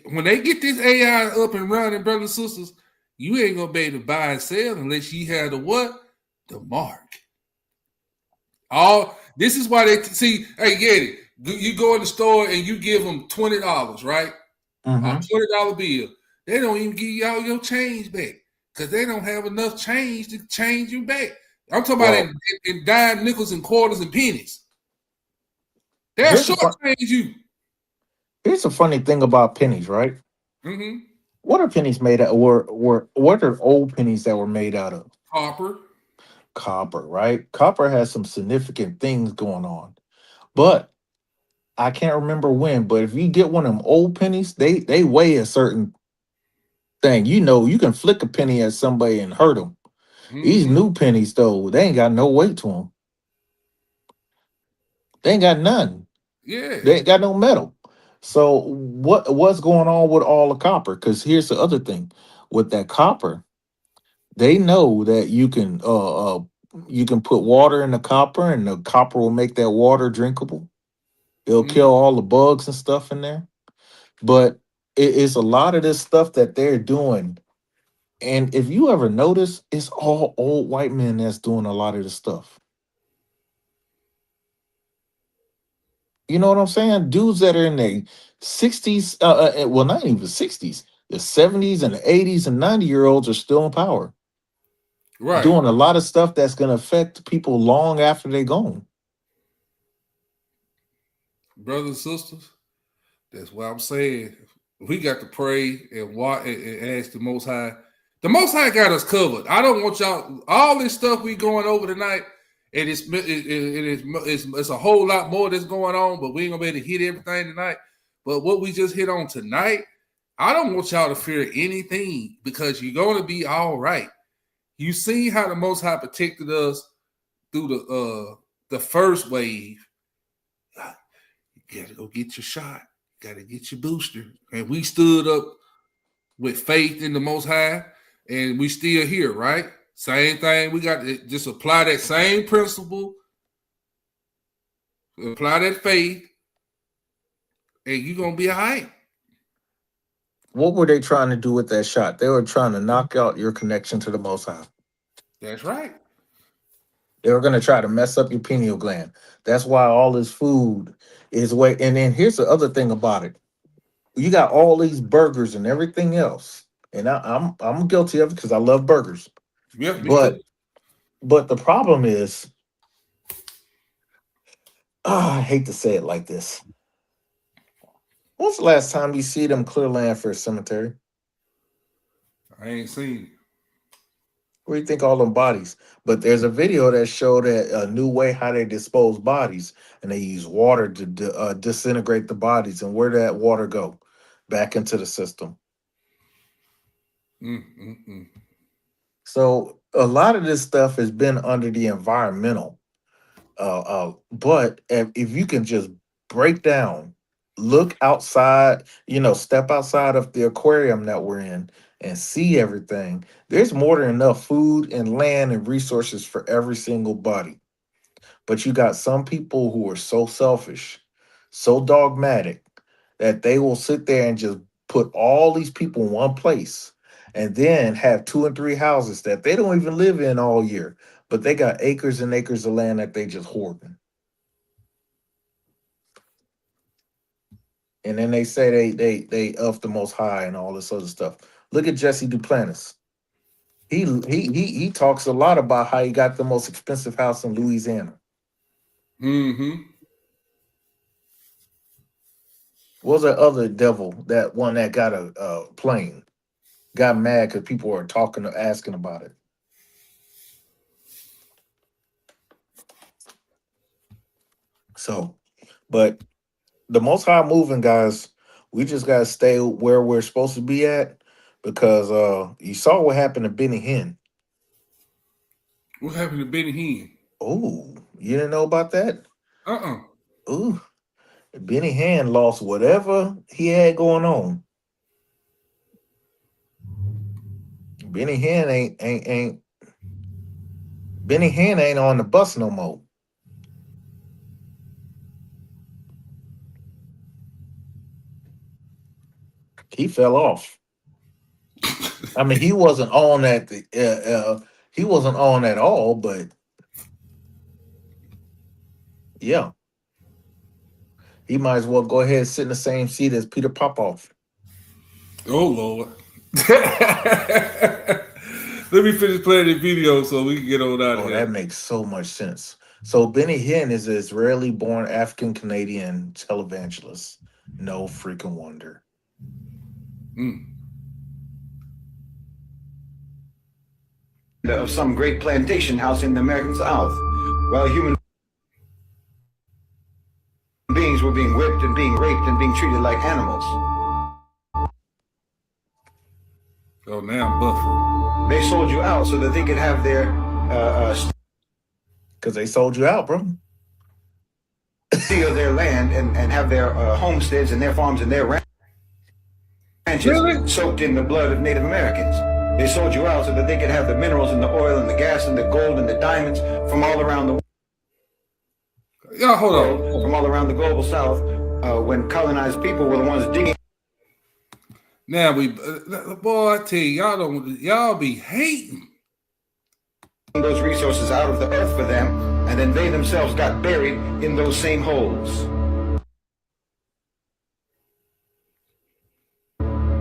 When they get this AI up and running, brothers and sisters, you ain't gonna be able to buy and sell unless you have the what? The mark. This is why they see. Hey, get it? You go in the store and you give them $20, right? Mm-hmm. A $20 bill. They don't even give you all your change back because they don't have enough change to change you back. I'm talking about in dime, nickels, and quarters and pennies. They'll shortchange you. Here's a funny thing about pennies, right? Mm-hmm. What are pennies made out? What are old pennies that were made out of? Copper, right? Copper has some significant things going on, but I can't remember when. But if you get one of them old pennies, they weigh a certain thing. You can flick a penny at somebody and hurt them. Mm-hmm. These new pennies, though, they ain't got no weight to them. They ain't got none. Yeah, they ain't got no metal. So what's going on with all the copper? Because here's the other thing: with that copper, they know that you can put water in the copper, and the copper will make that water drinkable. It'll kill all the bugs and stuff in there. But it's a lot of this stuff that they're doing. And if you ever notice, it's all old white men that's doing a lot of this stuff. You know what I'm saying? Dudes that are in their 60s, well, not even 60s, the 70s and the 80s and 90-year-olds are still in power. Right. Doing a lot of stuff that's going to affect people long after they're gone. Brothers and sisters, that's what I'm saying. We got to pray and watch and ask the Most High. The Most High got us covered. I don't want y'all, all this stuff we going over tonight, and it's a whole lot more that's going on, but we ain't gonna be able to hit everything tonight. But what we just hit on tonight, I don't want y'all to fear anything because you're gonna be all right. You see how the Most High protected us through the first wave. You gotta go get your shot. Gotta get your booster. And we stood up with faith in the Most High, and we still here, right? Same thing. We got to just apply that same principle, apply that faith, and you're gonna be all right. What were they trying to do with that shot? They were trying to knock out your connection to the Most High. That's right. They were going to try to mess up your pineal gland. That's why all this food is way. And then here's the other thing about it: you got all these burgers and everything else, and I'm guilty of it because I love burgers. Yeah, me But too. but the problem is, I hate to say it like this. When's the last time you see them clear land for a cemetery? I ain't seen it. Where do you think all them bodies? But there's a video that showed a new way how they dispose bodies, and they use water to disintegrate the bodies. And where did that water go? Back into the system. So a lot of this stuff has been under the environmental. But if you can just break down, look outside, step outside of the aquarium that we're in and see everything, there's more than enough food and land and resources for every single body. But you got some people who are so selfish, so dogmatic, that they will sit there and just put all these people in one place and then have 2 and 3 houses that they don't even live in all year, but they got acres and acres of land that they just hoarding. And then they say they of the Most High and all this other stuff. Look at Jesse Duplantis. He talks a lot about how he got the most expensive house in Louisiana. Mm-hmm. What was that other devil, that one that got a plane? Got mad because people were asking about it. So, but the Most High moving, guys, we just got to stay where we're supposed to be at, because you saw what happened to Benny Hinn. What happened to Benny Hinn? Oh, you didn't know about that? Ooh, Benny Hinn lost whatever he had going on. Benny Hinn ain't Benny Hinn ain't on the bus no more. He fell off. I mean, he wasn't on at he wasn't on at all, but yeah, he might as well go ahead and sit in the same seat as Peter Popoff. Oh Lord. Let me finish playing the video so we can get on out of here. That makes so much sense. So Benny Hinn is an Israeli-born African-Canadian televangelist. No freaking wonder. Of some great plantation house in the American South, while human beings were being whipped and being raped and being treated like animals. Oh, now I'm buffering. They sold you out so that they could have their because they sold you out, bro. steal their land and have their homesteads and their farms and their ranches soaked in the blood of Native Americans. They sold you out so that they could have the minerals and the oil and the gas and the gold and the diamonds from all around the world. Y'all hold on. From all around the global South, when colonized people were the ones digging. Now boy, I tell you, y'all be hating those resources out of the earth for them, and then they themselves got buried in those same holes.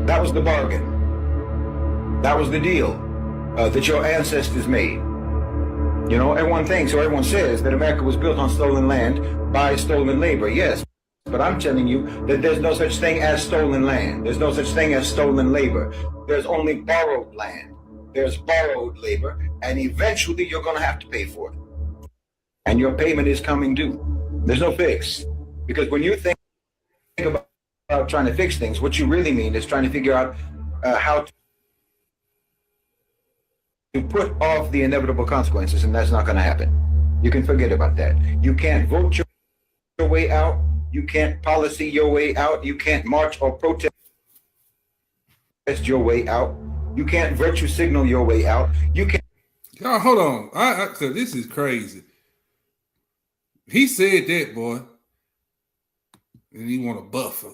That was the bargain. That was the deal that your ancestors made. You know, everyone says that America was built on stolen land by stolen labor. Yes, but I'm telling you that there's no such thing as stolen land. There's no such thing as stolen labor. There's only borrowed land. There's borrowed labor, and eventually you're going to have to pay for it. And your payment is coming due. There's no fix. Because when you think about trying to fix things, what you really mean is trying to figure out how to put off the inevitable consequences, and that's not going to happen. You can forget about that. You can't vote your way out. You can't policy your way out. You can't march or protest your way out. You can't virtue signal your way out. You can't. Y'all, hold on. Cause this is crazy. He said that, boy. And he want a buffer.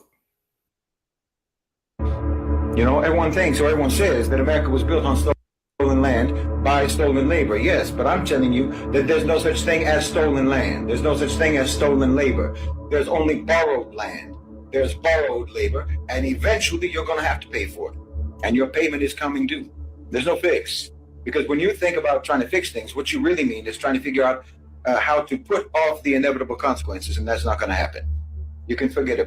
You know, everyone says that America was built on stolen land by stolen labor. Yes, but I'm telling you that there's no such thing as stolen land. There's no such thing as stolen labor. There's only borrowed land. There's borrowed labor, and eventually you're going to have to pay for it. And your payment is coming due. There's no fix. Because when you think about trying to fix things, what you really mean is trying to figure out how to put off the inevitable consequences, and that's not going to happen. You can forget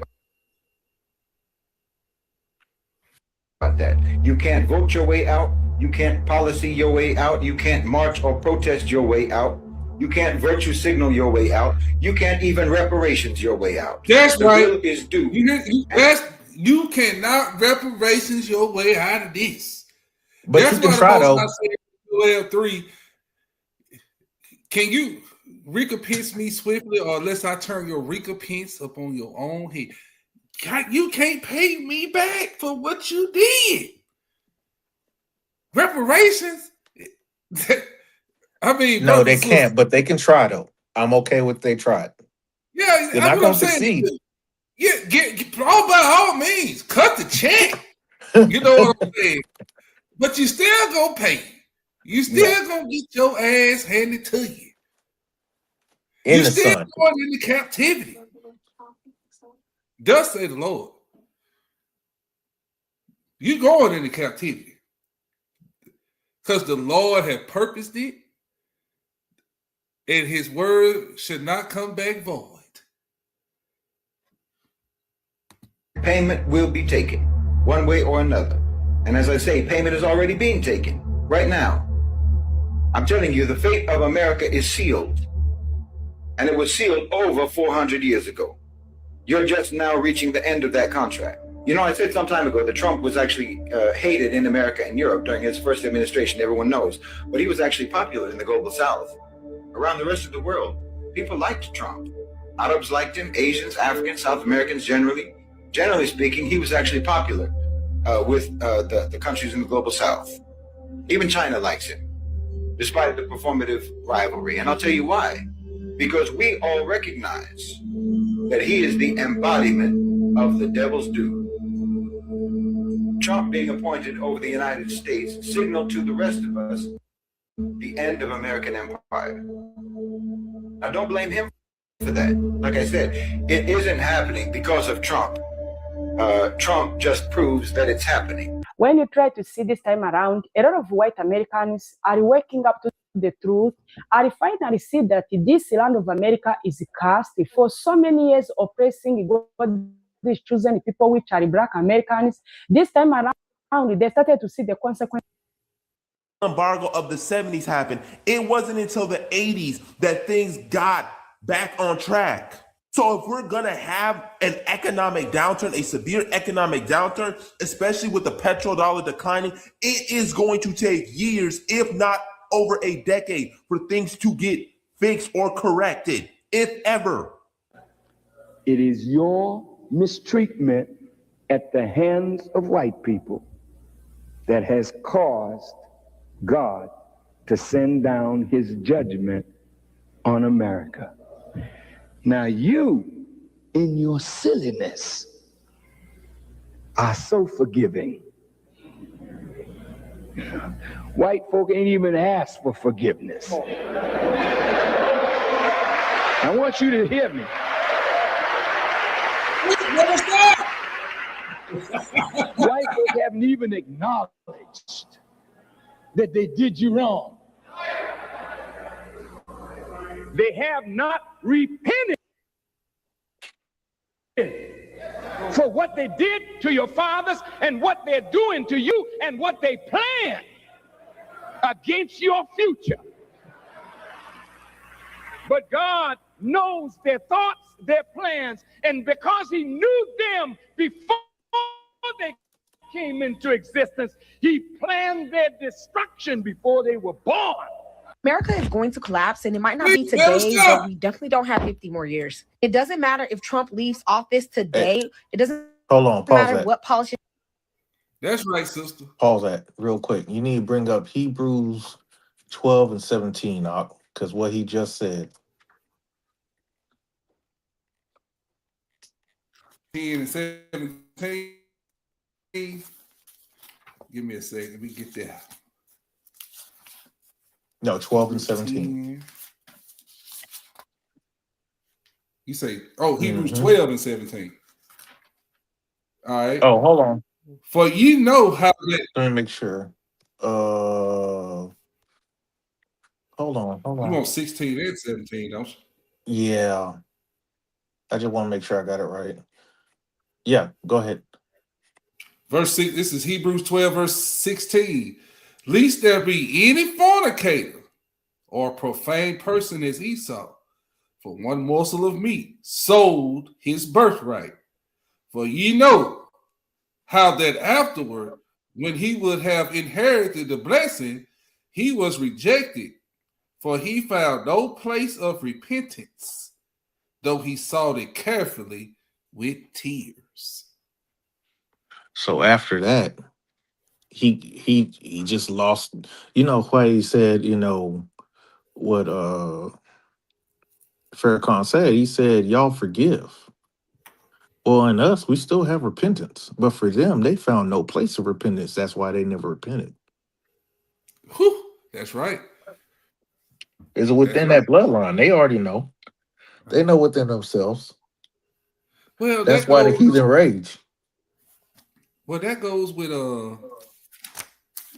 about that. You can't vote your way out. You can't policy your way out. You can't march or protest your way out. You can't virtue signal your way out. You can't even reparations your way out. That's the right. bill is due. You cannot reparations your way out of this. But that's you can why try, the though. most I said L3, can you recompense me swiftly, or unless I turn your recompense up on your own head? You can't pay me back for what you did. Reparations? I mean, No, they can't, but they can try, though. I'm okay with they tried. Yeah, they're not going to succeed. Yeah, get all by all means, cut the check. You know what I'm saying? But you still gonna pay. You still gonna get your ass handed to you. You still going into captivity. Thus say the Lord. You going into captivity. Because the Lord had purposed it, and his word should not come back void. Payment will be taken one way or another. And as I say, payment is already being taken right now. I'm telling you, the fate of America is sealed. And it was sealed over 400 years ago. You're just now reaching the end of that contract. You know, I said some time ago that Trump was actually hated in America and Europe during his first administration, everyone knows. But he was actually popular in the global south. Around the rest of the world, people liked Trump. Arabs liked him, Asians, Africans, South Americans generally. Generally speaking, he was actually popular with the countries in the global south. Even China likes him, despite the performative rivalry. And I'll tell you why. Because we all recognize that he is the embodiment of the devil's due. Trump being appointed over the United States signaled to the rest of us the end of American empire. Now, don't blame him for that. Like I said, it isn't happening because of Trump. Trump just proves that it's happening. When you try to see this time around, a lot of white Americans are waking up to the truth, and finally see that this land of America is cursed for so many years oppressing God's chosen people, which are Black Americans. This time around, they started to see the consequences. Embargo of the 70s happened. It wasn't until the 80s that things got back on track. So if we're going to have an economic downturn, a severe economic downturn, especially with the petrodollar declining, it is going to take years, if not over a decade, for things to get fixed or corrected, if ever. It is your mistreatment at the hands of white people that has caused God to send down his judgment on America. Now you, in your silliness, are so forgiving. White folk ain't even asked for forgiveness. I want you to hear me. White folk haven't even acknowledged that they did you wrong. They have not repented for what they did to your fathers and what they're doing to you and what they plan against your future. But God knows their thoughts, their plans, and because he knew them before they came into existence, he planned their destruction before they were born. America is going to collapse, and it might not be Please, never today, stop. but we definitely don't have 50 more years. It doesn't matter if Trump leaves office today. It doesn't Hold on, pause matter that. what politician. That's right, sister. Pause that real quick. You need to bring up Hebrews 12 and 17, because what he just said. 10 and 17. Give me a second. Let me get there. No, 12 and 17. You say, Hebrews Mhm. 12 and 17. All right. Oh, hold on. For ye know how that. Let me make sure. Hold on. You want 16 and 17, don't you? Yeah. I just want to make sure I got it right. Yeah, go ahead. Verse 6, this is Hebrews 12, verse 16. Lest there be any fornicator or profane person as Esau, for one morsel of meat sold his birthright. For ye know how that afterward, when he would have inherited the blessing, he was rejected, for he found no place of repentance, though he sought it carefully with tears. So after that, he just lost. You know why he said, what Farrakhan said? He said, y'all forgive. Well, in us, we still have repentance. But for them, they found no place of repentance. That's why they never repented. Whew, that's right. Is it within that bloodline? They already know. They know within themselves. Well, That's why the heathen rage. Well, that goes with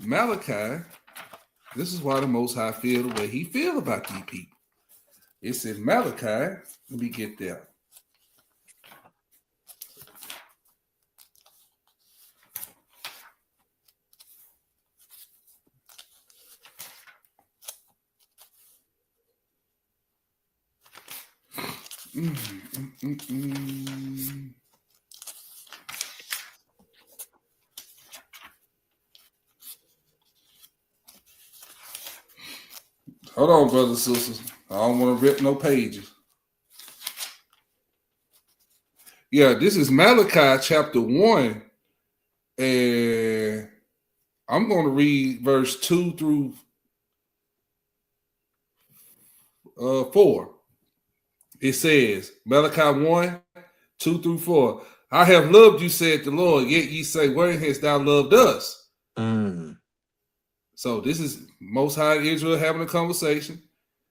Malachi. This is why the Most High feel the way he feel about these people. It's in Malachi. Let me get there. Hold on, brothers and sisters. I don't want to rip no pages. Yeah, this is Malachi chapter 1. And I'm going to read verse 2 through 4. It says, Malachi 1, 2 through 4. I have loved you, said the Lord, yet ye say, wherein hast thou loved us? So this is Most High Israel having a conversation.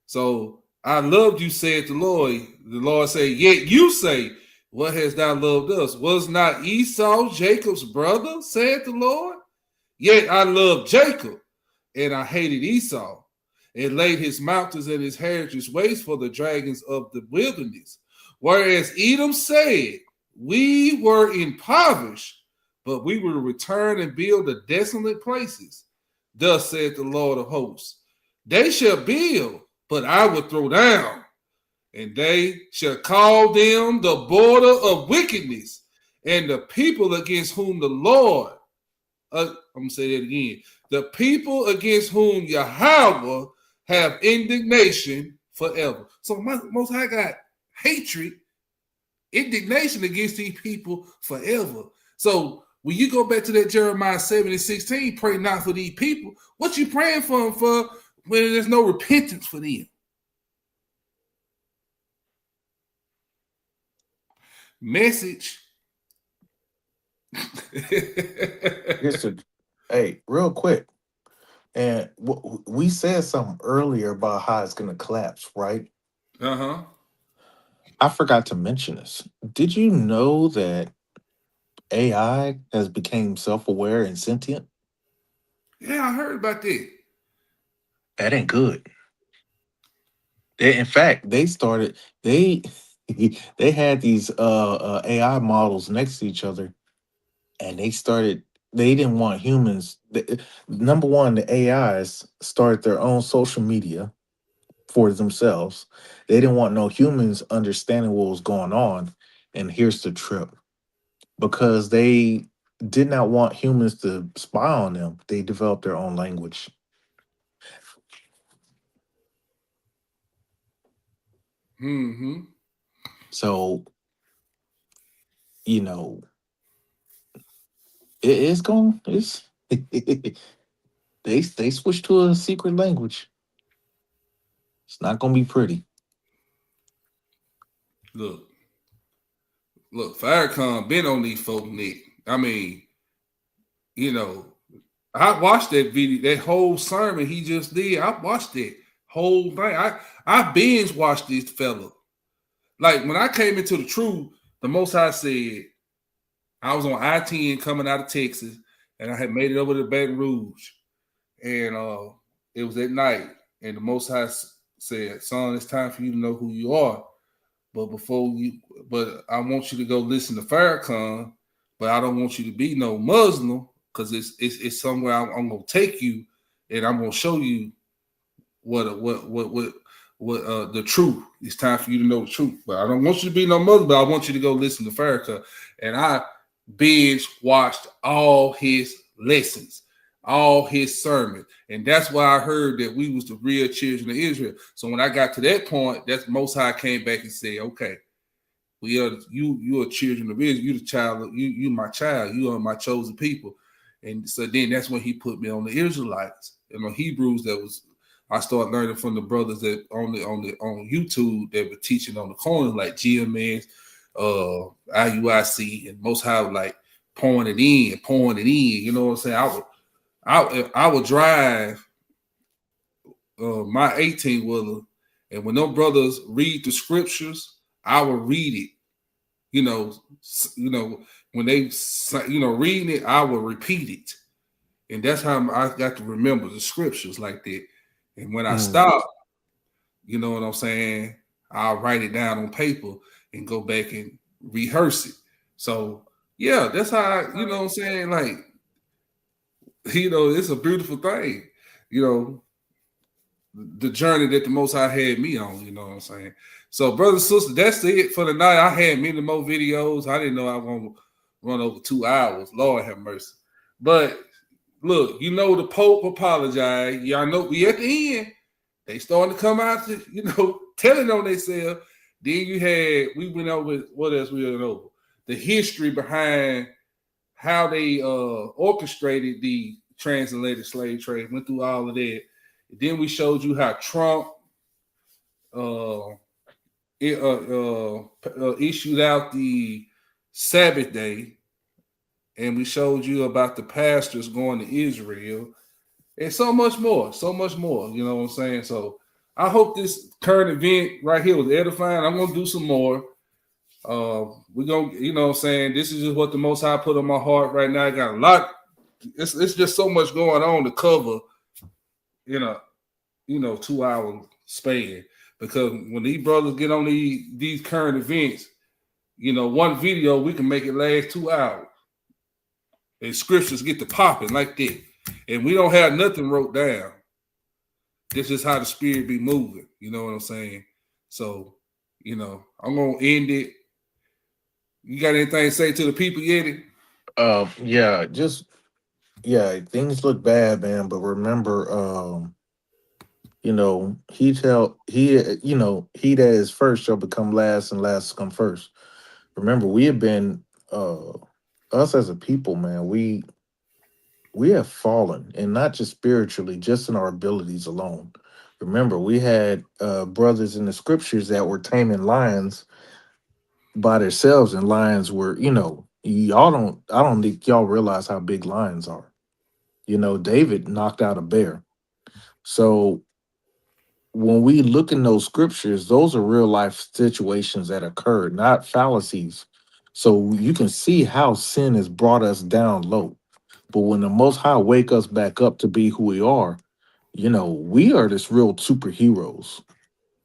So I loved you, said the Lord. The Lord said, yet you say, what hast thou loved us? Was not Esau Jacob's brother, said the Lord? Yet I loved Jacob, and I hated Esau, and laid his mountains and his heritage waste for the dragons of the wilderness. Whereas Edom said, we were impoverished, but we will return and build the desolate places. Thus said the Lord of hosts, they shall build, but I will throw down, and they shall call them the border of wickedness, and the people against whom the Lord, I'm going to say that again, the people against whom Yahweh have indignation forever. So Most High got hatred, indignation against these people forever. So when you go back to that Jeremiah 7 and 16, pray not for these people. What you praying for them for when there's no repentance for them? Message. Hey, real quick. And we said something earlier about how it's going to collapse, right? Uh-huh. I forgot to mention this. Did you know that AI has become self-aware and sentient? Yeah, I heard about that. That ain't good. In fact, they had these AI models next to each other, and they didn't want humans. Number one, the AIs started their own social media for themselves. They didn't want no humans understanding what was going on. And here's the trip. Because they did not want humans to spy on them, they developed their own language. Mm-hmm. So, you know, it's going. It's they switched to a secret language. It's not gonna be pretty. Look, Farrakhan been on these folk neck. I mean, you know, I watched that video, that whole sermon he just did. I watched it whole thing. I binge watched this fella. Like when I came into the truth, the Most High said I was on I-10 coming out of Texas, and I had made it over to Baton Rouge, and it was at night, and the Most High said, "Son, it's time for you to know who you are, but I want you to go listen to Farrakhan, but I don't want you to be no Muslim, because it's somewhere I'm gonna take you, and I'm gonna show you what the truth. It's time for you to know the truth. But I don't want you to be no Muslim, but I want you to go listen to Farrakhan." And I binge watched all his lessons, all his sermons, and that's why I heard that we was the real children of Israel. So when I got to that point, that's Most High came back and said, "Okay, we are you are children of Israel. You the child of you my child. You are my chosen people." And so then that's when he put me on the Israelites and on Hebrews. I started learning from the brothers that on YouTube that were teaching on the corner, like GMS, IUIC, and Most High, like pouring it in. You know what I'm saying? I would drive my 18-wheeler, and when those brothers read the scriptures, I would read it. You know, when they reading it, I will repeat it, and that's how I got to remember the scriptures like that. And when I stop, you know what I'm saying, I'll write it down on paper and go back and rehearse it. So yeah, that's how you know what I'm saying. Like, you know, it's a beautiful thing. You know, the journey that the Most High had me on. You know what I'm saying. So, brothers and sisters, that's it for the night. I had many more videos. I didn't know I was going to run over 2 hours. Lord have mercy. But look, you know, the Pope apologized. Y'all know we at the end. They starting to come out to, you know, telling on themselves. Then we went over, what else we went over? The history behind how they orchestrated the transatlantic slave trade. Went through all of that. Then we showed you how Trump issued out the Sabbath day, and we showed you about the pastors going to Israel, and so much more, you know what I'm saying? So I hope this current event right here was edifying. I'm going to do some more. We're going to, you know what I'm saying, this is just what the Most High put on my heart right now. I got a lot. It's just so much going on to cover in a, 2-hour span. Because when these brothers get on these current events, one video, we can make it last 2 hours. And scriptures get to popping like that. And we don't have nothing wrote down. This is how the spirit be moving. You know what I'm saying? So, I'm going to end it. You got anything to say to the people, Yeti? Things look bad, man. But remember, he that is first shall become last, and last come first. Remember, we have been us as a people, man. We have fallen, and not just spiritually, just in our abilities alone. Remember, we had brothers in the scriptures that were taming lions by themselves, and lions were, I don't think y'all realize how big lions are. David knocked out a bear. So when we look in those scriptures, those are real life situations that occurred, not fallacies. So you can see how sin has brought us down low. But when the Most High wake us back up to be who we are, we are this real superheroes,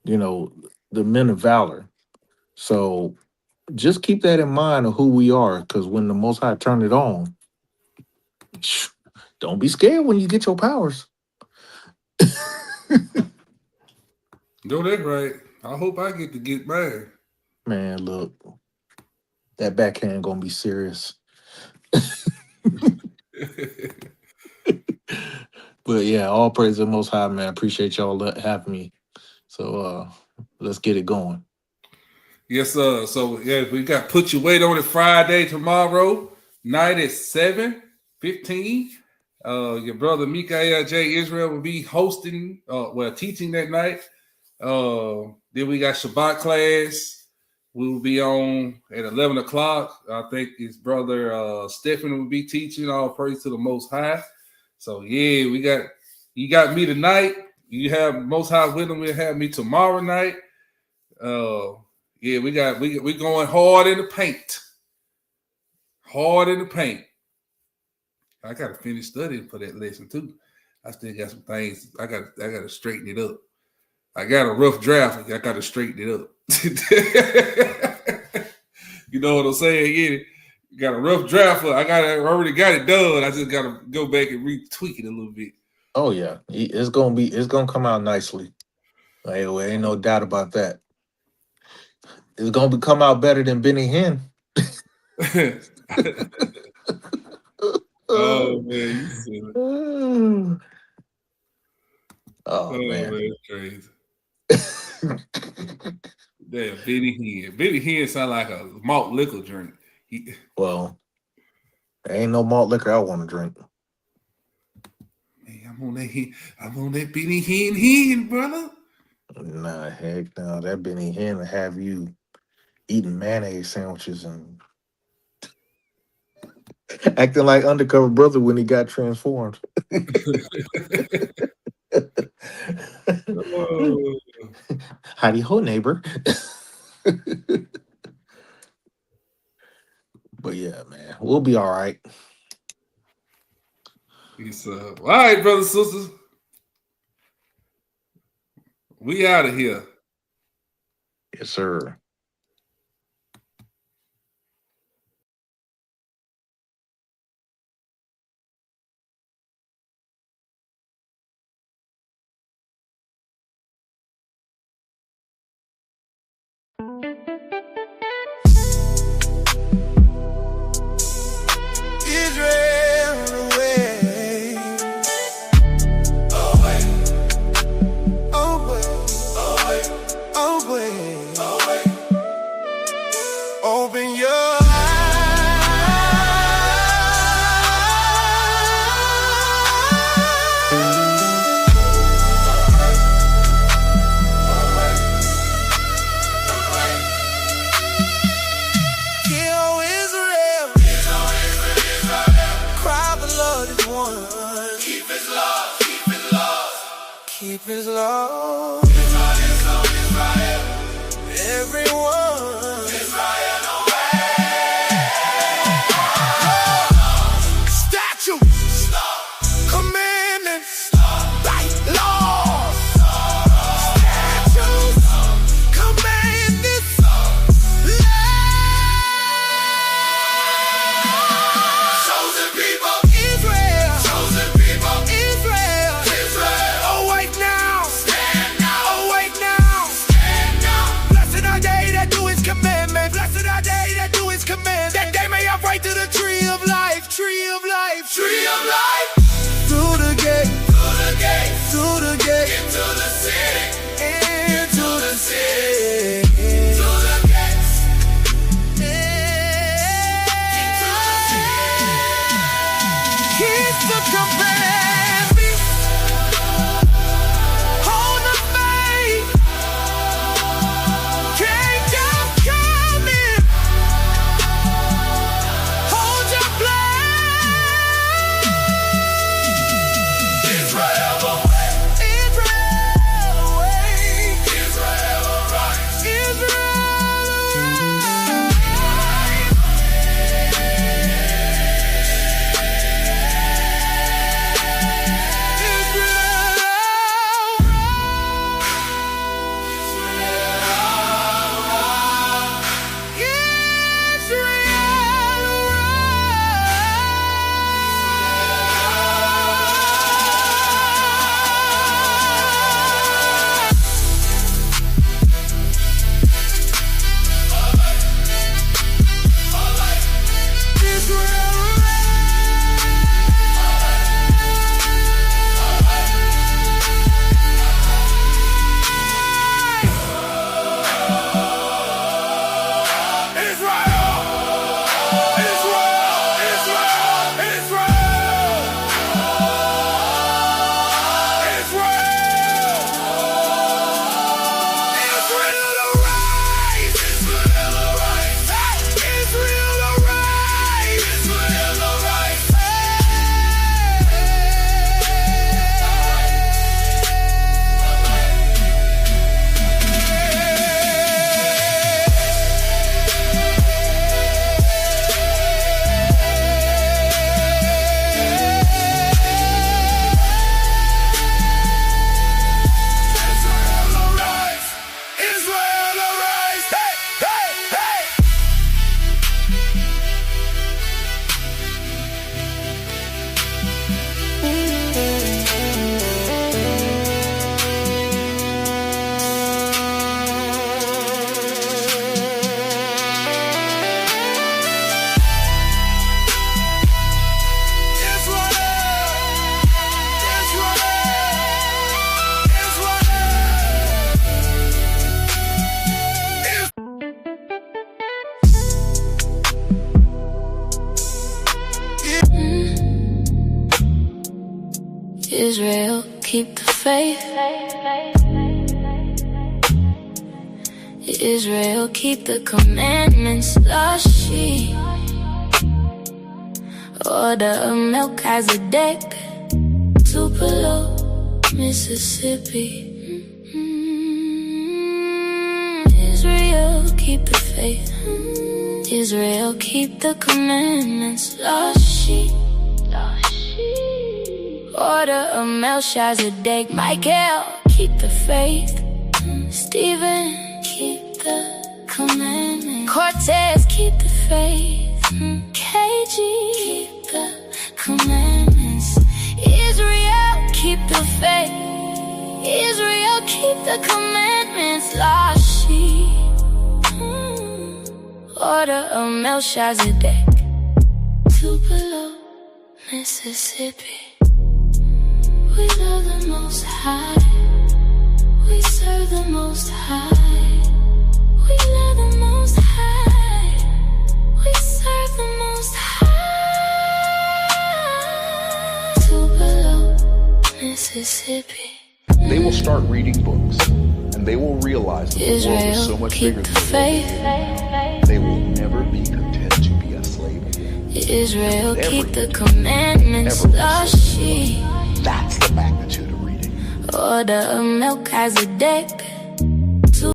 the men of valor. So just keep that in mind of who we are, because when the Most High turn it on, don't be scared when you get your powers. No, that's right. I hope I get to get mine. Man, look, that backhand gonna be serious. But yeah, all praise the Most High, man. Appreciate y'all having me. So Let's get it going. Yes, sir. So yeah, we got Put Your Weight on It Friday tomorrow night at 7:15. Your brother Mikael J. Israel will be hosting, teaching that night. Then we got Shabbat class. We will be on at 11 o'clock. I think his brother Stephen will be teaching. All praise to the Most High. So yeah, you got me tonight. You have Most High with them. We'll have me tomorrow night. Yeah, we going hard in the paint. Hard in the paint. I gotta finish studying for that lesson too. I still got some things. I gotta straighten it up. I got a rough draft. I gotta straighten it up. You know what I'm saying? Yeah, you got a rough draft. I already got it done. I just gotta go back and retweak it a little bit. Oh yeah, it's gonna come out nicely. Hey, well, ain't no doubt about that. It's gonna come out better than Benny Hinn. Oh man, you silly. Oh man, it's crazy. Damn, Benny Hinn. Benny Hinn sound like a malt liquor drink. Well, there ain't no malt liquor I want to drink. Man, I'm on that Benny Hinn, brother. Nah, heck no. That Benny Hinn will have you eating mayonnaise sandwiches and acting like Undercover Brother when he got transformed. Howdy ho, neighbor. But yeah, man, we'll be all right. All right, brothers and sisters. We out of here. Yes, sir. Israel away. Open your keep his love. Everyone. Statue. Commandments. Right laws. Statutes. Commandments. Chosen people. Israel. Chosen people. Israel. Awake now. Stand now. Awake now. Stand now. Blessed are they that do his commandments. Israel, keep the faith. Israel, keep the commandments. Lashi, order of Melchizedek. Tupelo, Mississippi. Israel, keep the faith. Israel, keep the commandments. Lashi, order of Melchizedek. Michael, keep the faith. Stephen, keep the commandments. Cortez, keep the faith. KG, keep the commandments. Israel, keep the faith. Israel, keep the commandments. Lashi, order of Melchizedek. Tupelo, Mississippi. We love the Most High. We serve the Most High. We love the Most High. We serve the Most High. Tupelo, Mississippi. They will start reading books, and they will realize that the world is so Israel, much keep bigger the than the faith. world. They will never be content to be a slave again. Israel, Every keep the individual commandments. ever Lashi, That's the magnitude of reading. order of Melchizedek.